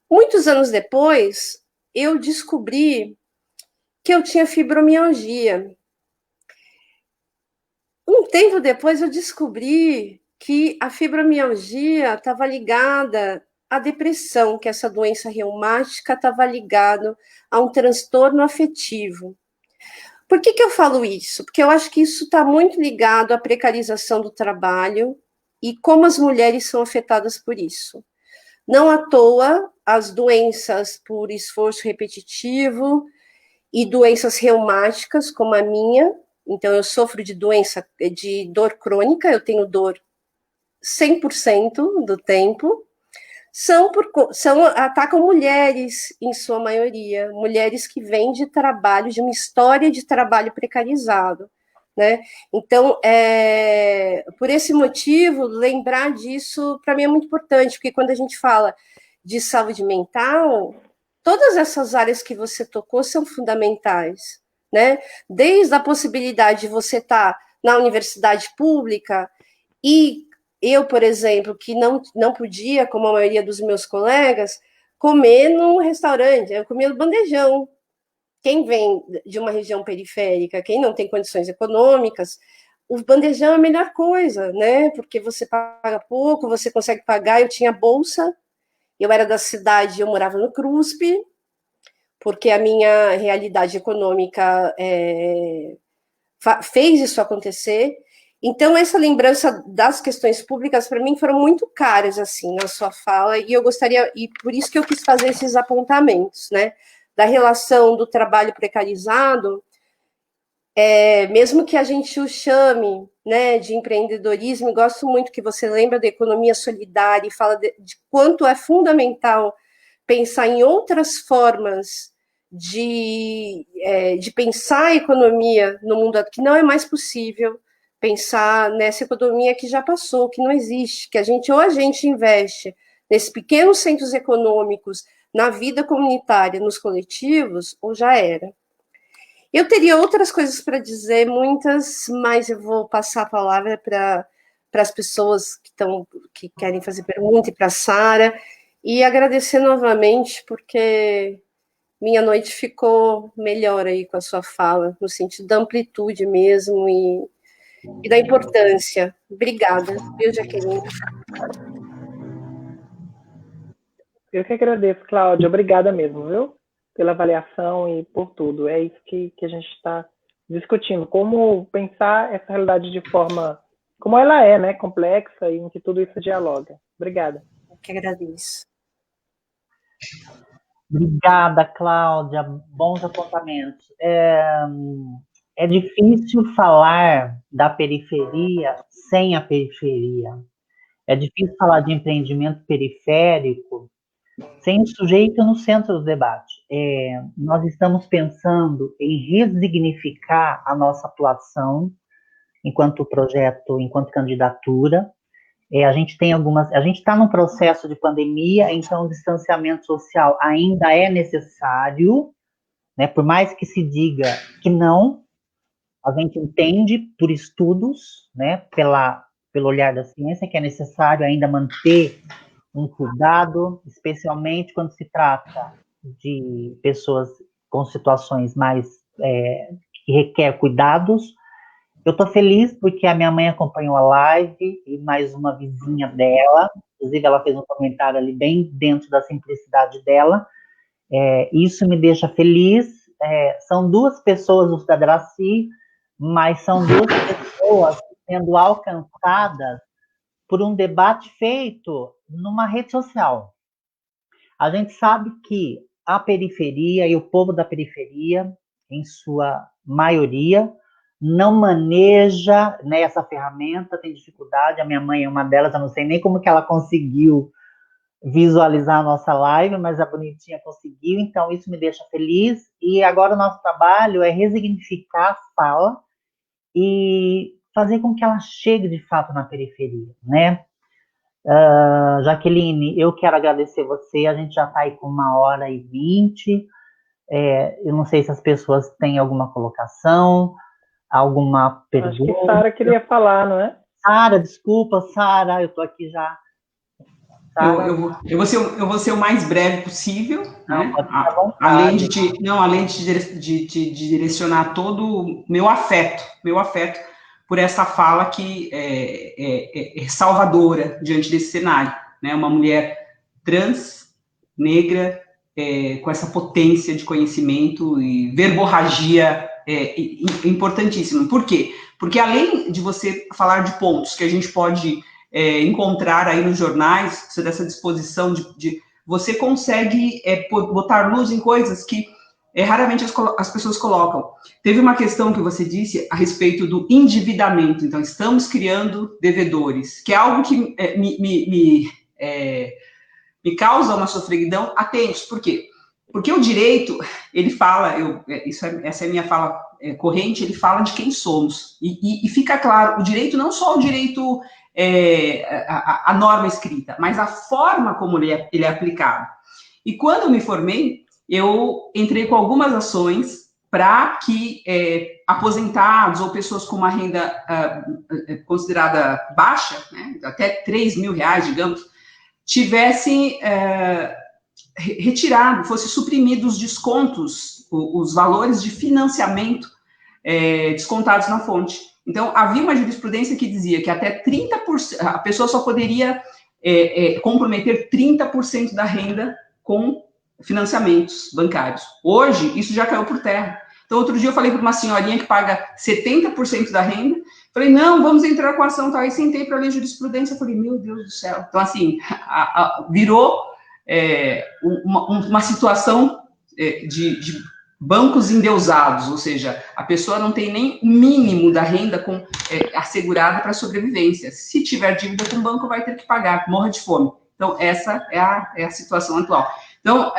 Muitos anos depois, eu descobri que eu tinha fibromialgia. Um tempo depois, eu descobri que a fibromialgia estava ligada à depressão, que essa doença reumática estava ligada a um transtorno afetivo. Por que eu falo isso? Porque eu acho que isso está muito ligado à precarização do trabalho e como as mulheres são afetadas por isso. Não à toa, as doenças por esforço repetitivo e doenças reumáticas, como a minha, então eu sofro de dor crônica, eu tenho dor 100% do tempo, atacam mulheres, em sua maioria, mulheres que vêm de trabalho, de uma história de trabalho precarizado, né? Então, por esse motivo, lembrar disso, para mim, é muito importante, porque quando a gente fala de saúde mental, todas essas áreas que você tocou são fundamentais, né? Desde a possibilidade de você estar na universidade pública e eu, por exemplo, que não podia, como a maioria dos meus colegas, comer num restaurante, eu comia no bandejão. Quem vem de uma região periférica, quem não tem condições econômicas, o bandejão é a melhor coisa, né? Porque você paga pouco, você consegue pagar. Eu tinha bolsa, eu era da cidade, eu morava no CRUSP, porque a minha realidade econômica fez isso acontecer. Então, essa lembrança das questões públicas, para mim, foram muito caras, assim, na sua fala, e eu gostaria, e por isso que eu quis fazer esses apontamentos, né, da relação do trabalho precarizado, mesmo que a gente o chame, né, de empreendedorismo, eu gosto muito que você lembra da economia solidária e fala de quanto é fundamental pensar em outras formas de pensar a economia no mundo, que não é mais possível pensar nessa economia que já passou, que não existe, que a gente investe nesses pequenos centros econômicos, na vida comunitária, nos coletivos, ou já era. Eu teria outras coisas para dizer, muitas, mas eu vou passar a palavra para as pessoas que querem fazer pergunta e para a Sara, e agradecer novamente, porque minha noite ficou melhor aí com a sua fala, no sentido da amplitude mesmo e da importância. Obrigada, viu, Jaqueline? Eu que agradeço, Cláudia. Obrigada mesmo, viu? Pela avaliação e por tudo. É isso que a gente está discutindo. Como pensar essa realidade de forma como ela é, né? Complexa e em que tudo isso dialoga. Obrigada. Eu que agradeço. Obrigada, Cláudia. Bons apontamentos. É difícil falar da periferia sem a periferia. É difícil falar de empreendimento periférico sem o sujeito no centro do debate. Nós estamos pensando em resignificar a nossa atuação enquanto projeto, enquanto candidatura. A gente está num processo de pandemia, então o distanciamento social ainda é necessário, né? Por mais que se diga que não, a gente entende por estudos, né? Pelo olhar da ciência, que é necessário ainda manter um cuidado, especialmente quando se trata de pessoas com situações mais que requer cuidados. Eu estou feliz porque a minha mãe acompanhou a live e mais uma vizinha dela, inclusive ela fez um comentário ali bem dentro da simplicidade dela. Isso me deixa feliz. São duas pessoas do Cidadelaci, mas são duas pessoas sendo alcançadas por um debate feito numa rede social. A gente sabe que a periferia e o povo da periferia, em sua maioria, não maneja, né, essa ferramenta, tem dificuldade. A minha mãe é uma delas, eu não sei nem como que ela conseguiu visualizar a nossa live, mas a Bonitinha conseguiu, então isso me deixa feliz. E agora o nosso trabalho é resignificar a fala e fazer com que ela chegue de fato na periferia, né? Jaqueline, eu quero agradecer você, a gente já está aí com 1h20, eu não sei se as pessoas têm alguma colocação, alguma pergunta. Acho que Sara queria falar, não é? Sara, desculpa, Sara, eu estou aqui já. Eu vou ser o mais breve possível, né? Além de te direcionar todo o meu afeto por essa fala que é salvadora diante desse cenário, né? Uma mulher trans, negra, com essa potência de conhecimento e verborragia importantíssima. Por quê? Porque além de você falar de pontos que a gente pode encontrar aí nos jornais, dessa disposição de você consegue botar luz em coisas que raramente as pessoas colocam. Teve uma questão que você disse a respeito do endividamento. Então, estamos criando devedores, que é algo que me causa uma sofreguidão há tempos. Por quê? Porque o direito, ele fala, essa é a minha fala corrente, ele fala de quem somos. E fica claro, o direito não só o direito, a norma escrita, mas a forma como ele é aplicado. E quando eu me formei, eu entrei com algumas ações para que aposentados ou pessoas com uma renda considerada baixa, né, até R$3.000, digamos, tivessem retirado, fosse suprimido os descontos, os valores de financiamento descontados na fonte. Então, havia uma jurisprudência que dizia que até 30%, a pessoa só poderia comprometer 30% da renda com financiamentos bancários. Hoje, isso já caiu por terra. Então, outro dia eu falei para uma senhorinha que paga 70% da renda, falei, não, vamos entrar com a ação, tá? Aí sentei para ler jurisprudência, falei, meu Deus do céu. Então, assim, virou uma situação de bancos endeusados, ou seja, a pessoa não tem nem o mínimo da renda assegurada para sobrevivência. Se tiver dívida com o banco, vai ter que pagar, morra de fome. Então, essa é a situação atual. Então,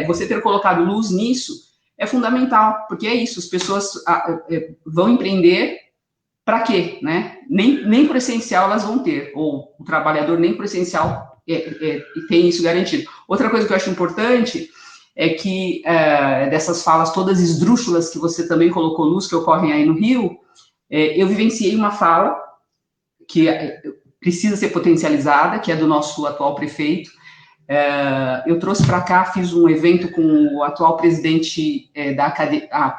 você ter colocado luz nisso é fundamental, porque é isso, as pessoas vão empreender para quê, né? Nem por essencial elas vão ter, ou o trabalhador nem por essencial tem isso garantido. Outra coisa que eu acho importante é que dessas falas todas esdrúxulas que você também colocou luz, que ocorrem aí no Rio, eu vivenciei uma fala que precisa ser potencializada, que é do nosso atual prefeito. Eu trouxe para cá, fiz um evento com o atual presidente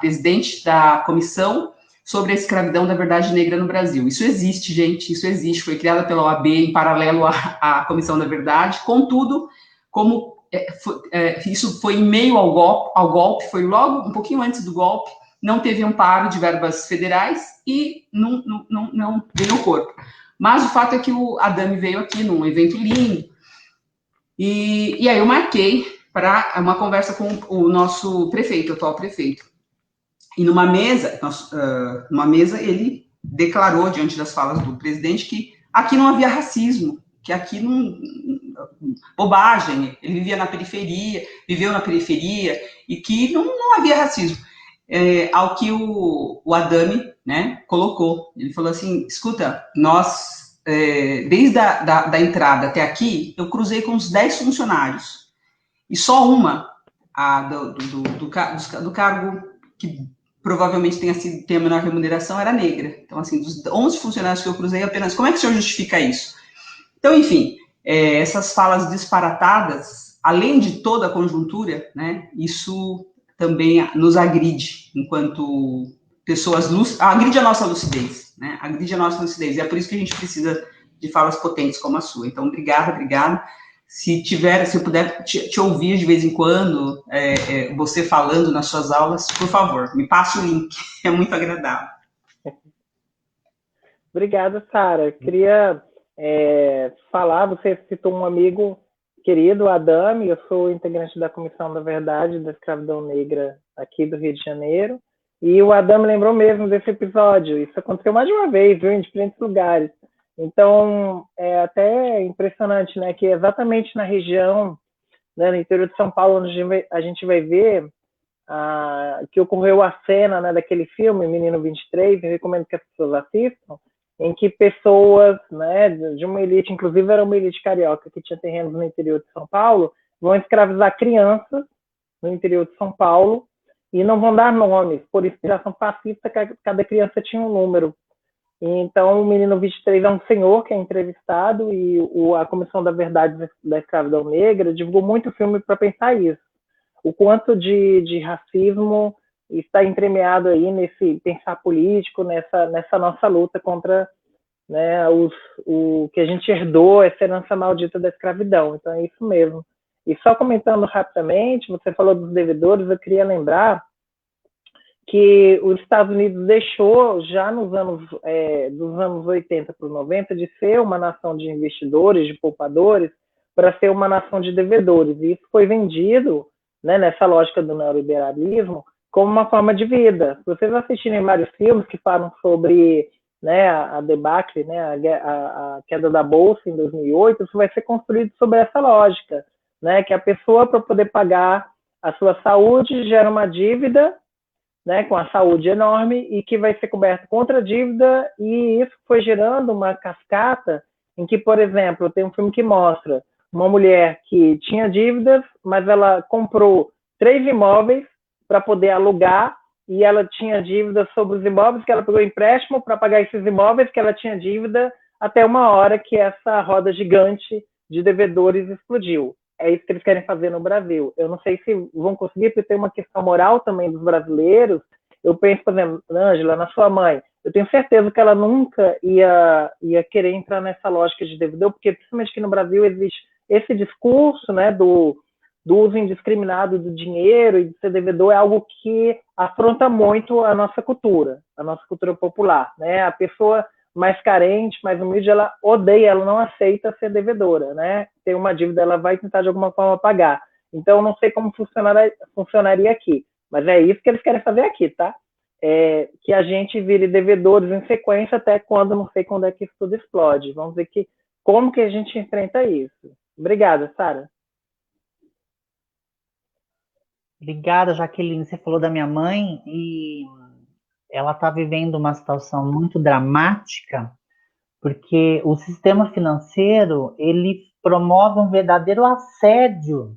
presidente da comissão sobre a escravidão da verdade negra no Brasil. Isso existe, gente, isso existe. Foi criada pela OAB em paralelo à Comissão da Verdade. Contudo, como isso foi em meio ao golpe, foi logo um pouquinho antes do golpe, não teve amparo de verbas federais e não veio o corpo. Mas o fato é que o Adame veio aqui num evento lindo, e aí eu marquei para uma conversa com o nosso prefeito, o atual prefeito. E numa mesa ele declarou, diante das falas do presidente, que aqui não havia racismo, que aqui não... bobagem, ele viveu na periferia, e que não havia racismo. Ao que o Adame, né, colocou. Ele falou assim, escuta, nós, desde da entrada até aqui, eu cruzei com uns 10 funcionários, e só uma, do cargo que provavelmente tenha a menor remuneração, era negra. Então, assim, dos 11 funcionários que eu cruzei, apenas... Como é que o senhor justifica isso? Então, enfim, essas falas disparatadas, além de toda a conjuntura, né, isso também nos agride, enquanto pessoas... agride a nossa lucidez, né? Agride a nossa lucidez. E é por isso que a gente precisa de falas potentes como a sua. Então, obrigada. Se eu puder te ouvir de vez em quando, você falando nas suas aulas, por favor, me passe o link, é muito agradável. Obrigada, Sara. Queria falar, você citou um amigo querido, Adame, eu sou integrante da Comissão da Verdade da Escravidão Negra aqui do Rio de Janeiro, e o Adame lembrou mesmo desse episódio. Isso aconteceu mais de uma vez, viu, em diferentes lugares. Então, é até impressionante, né, que exatamente na região, né, no interior de São Paulo, onde a gente vai ver que ocorreu a cena, né, daquele filme, Menino 23, eu recomendo que as pessoas assistam, em que pessoas, né, de uma elite, inclusive era uma elite carioca que tinha terrenos no interior de São Paulo, vão escravizar crianças no interior de São Paulo e não vão dar nomes, por inspiração fascista, cada criança tinha um número. Então, o Menino 23 é um senhor que é entrevistado e a Comissão da Verdade da Escravidão Negra divulgou muito filme para pensar isso. O quanto de racismo está entremeado aí nesse pensar político, nessa nossa luta contra, né, o que a gente herdou, essa herança maldita da escravidão. Então, é isso mesmo. E só comentando rapidamente, você falou dos devedores, eu queria lembrar que os Estados Unidos deixou, já nos anos, dos anos 80 para os 90, de ser uma nação de investidores, de poupadores, para ser uma nação de devedores. E isso foi vendido, né, nessa lógica do neoliberalismo, como uma forma de vida. Se vocês assistirem vários filmes que falam sobre, né, a debacle, né, a queda da Bolsa em 2008, isso vai ser construído sobre essa lógica, né, que a pessoa, para poder pagar a sua saúde, gera uma dívida, né, com a saúde enorme e que vai ser coberto contra a dívida, e isso foi gerando uma cascata em que, por exemplo, tem um filme que mostra uma mulher que tinha dívidas, mas ela comprou 3 imóveis para poder alugar, e ela tinha dívidas sobre os imóveis, que ela pegou empréstimo para pagar esses imóveis, que ela tinha dívida, até uma hora que essa roda gigante de devedores explodiu. É isso que eles querem fazer no Brasil. Eu não sei se vão conseguir, porque tem uma questão moral também dos brasileiros. Eu penso, por exemplo, Ângela, na sua mãe, eu tenho certeza que ela nunca ia querer entrar nessa lógica de devedor, porque principalmente aqui no Brasil existe esse discurso, né, do uso indiscriminado do dinheiro e de ser devedor, é algo que afronta muito a nossa cultura popular, né? A pessoa mais carente, mais humilde, ela odeia, ela não aceita ser devedora, né? Tem uma dívida, ela vai tentar de alguma forma pagar. Então, eu não sei como funcionaria aqui, mas é isso que eles querem fazer aqui, tá? Que a gente vire devedores em sequência até quando, não sei quando é que isso tudo explode. Vamos ver como que a gente enfrenta isso. Obrigada, Sara. Obrigada, Jaqueline. Você falou da minha mãe e ela está vivendo uma situação muito dramática, porque o sistema financeiro ele promove um verdadeiro assédio,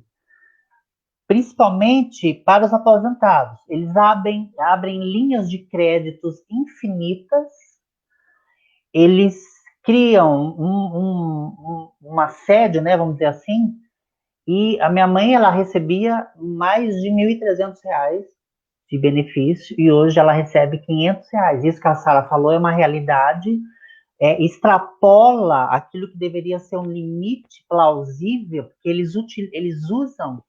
principalmente para os aposentados. Eles abrem linhas de créditos infinitas, eles criam um assédio, né, vamos dizer assim, e a minha mãe ela recebia mais de R$ 1.300 de benefício e hoje ela recebe R$ 500. Isso que a Sara falou é uma realidade, extrapola aquilo que deveria ser um limite plausível, porque eles usam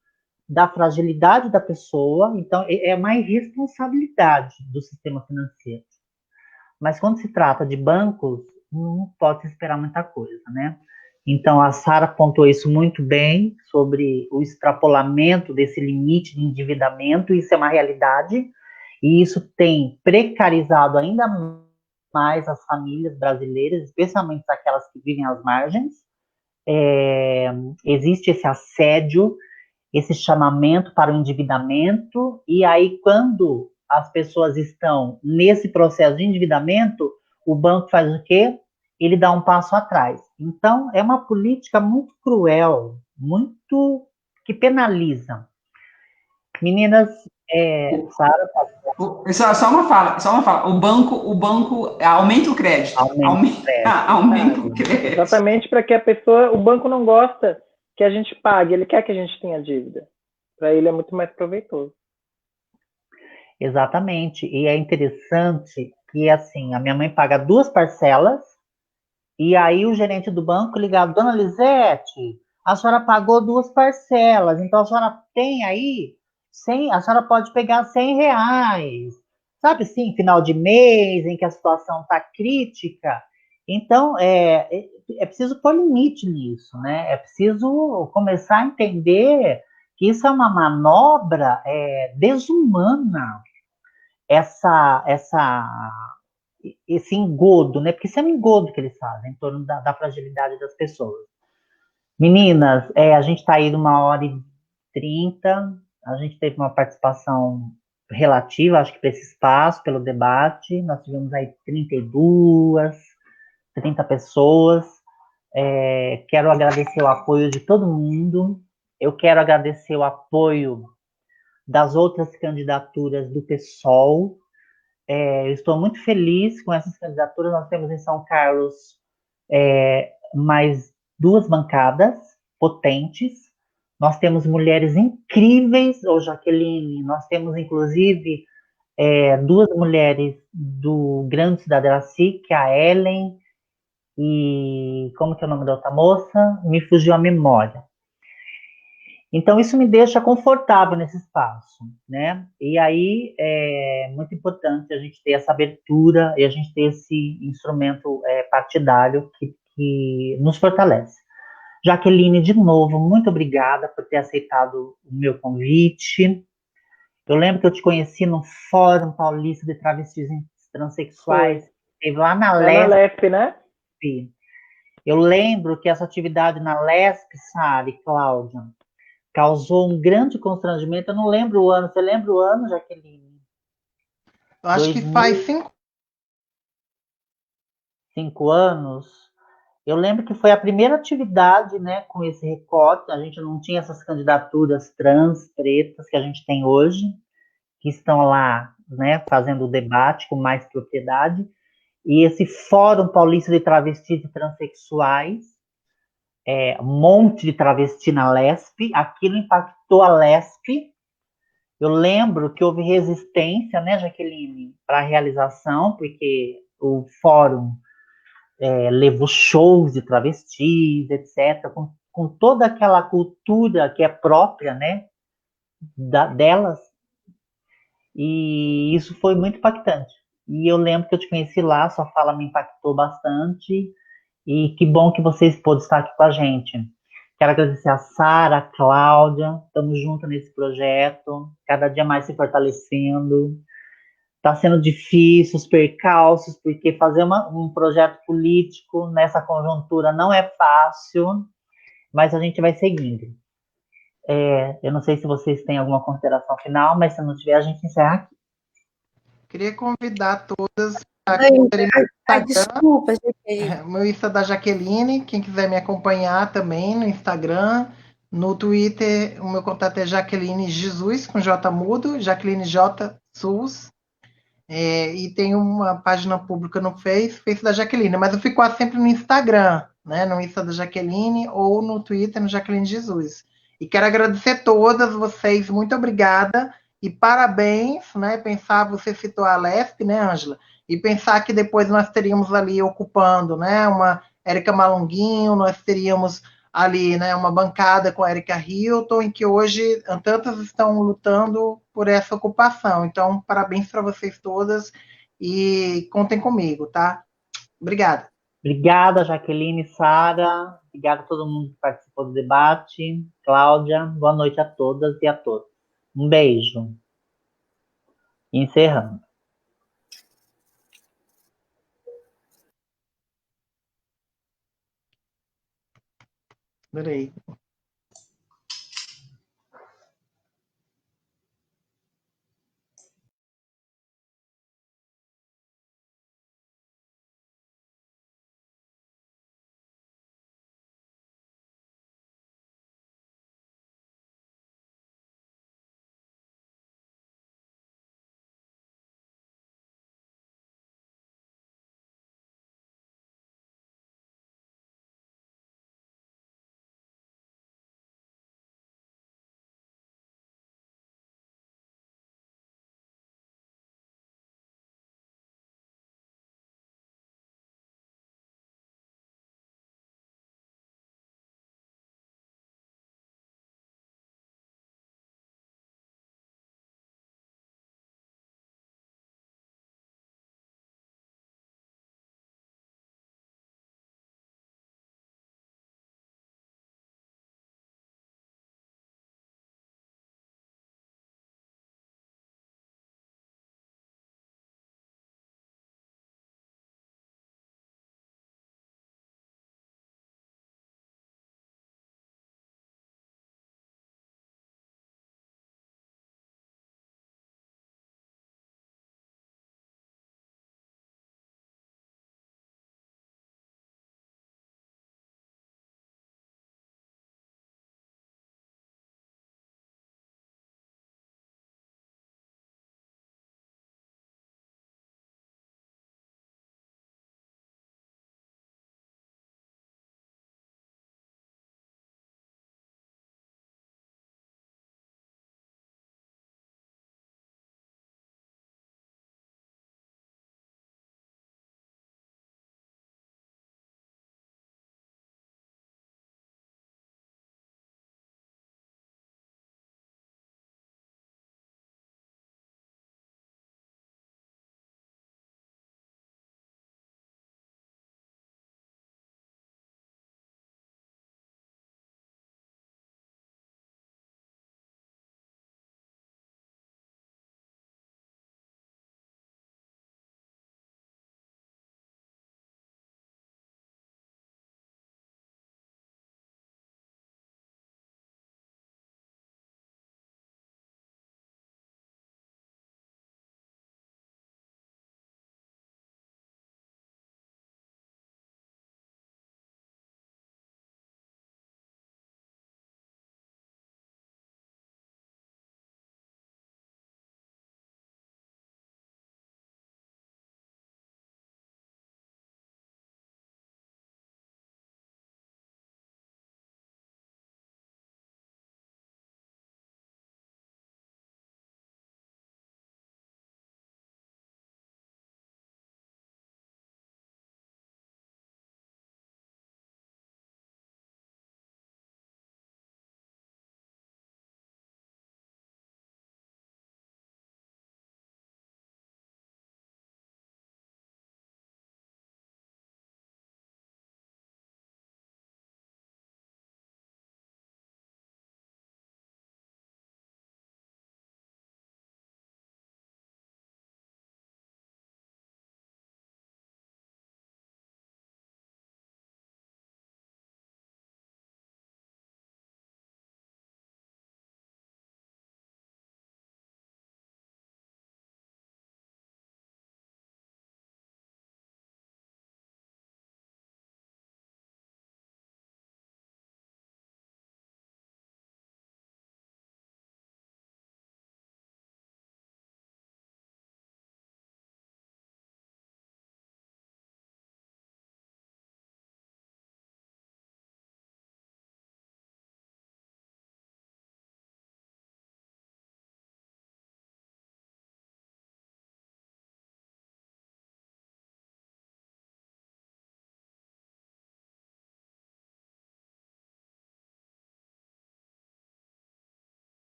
da fragilidade da pessoa, então é uma irresponsabilidade do sistema financeiro. Mas quando se trata de bancos, não pode esperar muita coisa, né? Então, a Sara apontou isso muito bem, sobre o extrapolamento desse limite de endividamento, isso é uma realidade, e isso tem precarizado ainda mais as famílias brasileiras, especialmente aquelas que vivem às margens. Existe esse assédio, esse chamamento para o endividamento, e aí quando as pessoas estão nesse processo de endividamento, o banco faz o quê? Ele dá um passo atrás. Então, é uma política muito cruel, muito que penaliza. Meninas, Sara, Só uma fala. O banco aumenta o crédito. Aumenta o crédito. Exatamente, para que o banco não gosta que a gente pague, ele quer que a gente tenha dívida. Para ele é muito mais proveitoso. Exatamente. E é interessante que, assim, a minha mãe paga 2 parcelas, e aí o gerente do banco liga: Dona Lisete, a senhora pagou 2 parcelas, então a senhora tem aí, a senhora pode pegar R$ 100. Sabe assim, final de mês, em que a situação está crítica. Então, é preciso pôr limite nisso, né? É preciso começar a entender que isso é uma manobra desumana, esse engodo, né? Porque isso é um engodo que eles fazem em torno da fragilidade das pessoas. Meninas, a gente está aí numa hora e 30. A gente teve uma participação relativa, acho que para esse espaço, pelo debate. Nós tivemos aí 32, 30 pessoas. Quero agradecer o apoio de todo mundo. Eu quero agradecer o apoio das outras candidaturas do PSOL. Eu estou muito feliz com essas candidaturas. Nós temos em São Carlos mais 2 bancadas potentes. Nós temos mulheres incríveis, ô Jaqueline, nós temos inclusive 2 mulheres do Grande Cidade Iraci, que é a Ellen e como que é o nome da outra moça? Me fugiu a memória. Então, isso me deixa confortável nesse espaço, né? E aí é muito importante a gente ter essa abertura e a gente ter esse instrumento partidário que nos fortalece. Jaqueline, de novo, muito obrigada por ter aceitado o meu convite. Eu lembro que eu te conheci no Fórum Paulista de Travestis e Transsexuais, teve lá na na LESP, né? Eu lembro que essa atividade na LESP, Sara e Cláudia, causou um grande constrangimento. Eu não lembro o ano. Você lembra o ano, Jaqueline? Eu acho que faz 5 anos. Eu lembro que foi a primeira atividade, né, com esse recorte. A gente não tinha essas candidaturas trans, pretas, que a gente tem hoje, que estão lá, né, fazendo o debate com mais propriedade. E esse Fórum Paulista de Travestis e Transsexuais, um monte de travesti na LESP, aquilo impactou a LESP. Eu lembro que houve resistência, né, Jaqueline, para a realização, porque o fórum levou shows de travestis, etc., com toda aquela cultura que é própria, né, delas, e isso foi muito impactante. E eu lembro que eu te conheci lá, sua fala me impactou bastante, e que bom que vocês pôde estar aqui com a gente. Quero agradecer a Sara, a Cláudia, estamos juntos nesse projeto, cada dia mais se fortalecendo. Está sendo difícil, os percalços, porque fazer um projeto político nessa conjuntura não é fácil, mas a gente vai seguindo. Eu não sei se vocês têm alguma consideração final, mas se não tiver, a gente encerra aqui. Queria convidar todas a conferir meu Instagram. Desculpa, gente. Meu Insta da Jaqueline, quem quiser me acompanhar também no Instagram. No Twitter, o meu contato é Jaqueline Jesus, com J mudo, Jaqueline J SUS. E tem uma página pública no Face da Jaqueline, mas eu fico quase sempre no Instagram, né? No Insta da Jaqueline ou no Twitter, no Jaqueline Jesus. E quero agradecer todas vocês, muito obrigada e parabéns, né? Pensar, você citou a LESP, né, Ângela? E pensar que depois nós teríamos ali ocupando, né? Uma Érica Malunguinho, nós teríamos ali, né, uma bancada com a Erika Hilton, em que hoje tantas estão lutando por essa ocupação. Então, parabéns para vocês todas e contem comigo, tá? Obrigada. Obrigada, Jaqueline, Sara. Obrigada a todo mundo que participou do debate. Cláudia, boa noite a todas e a todos. Um beijo. Encerrando. Adorei.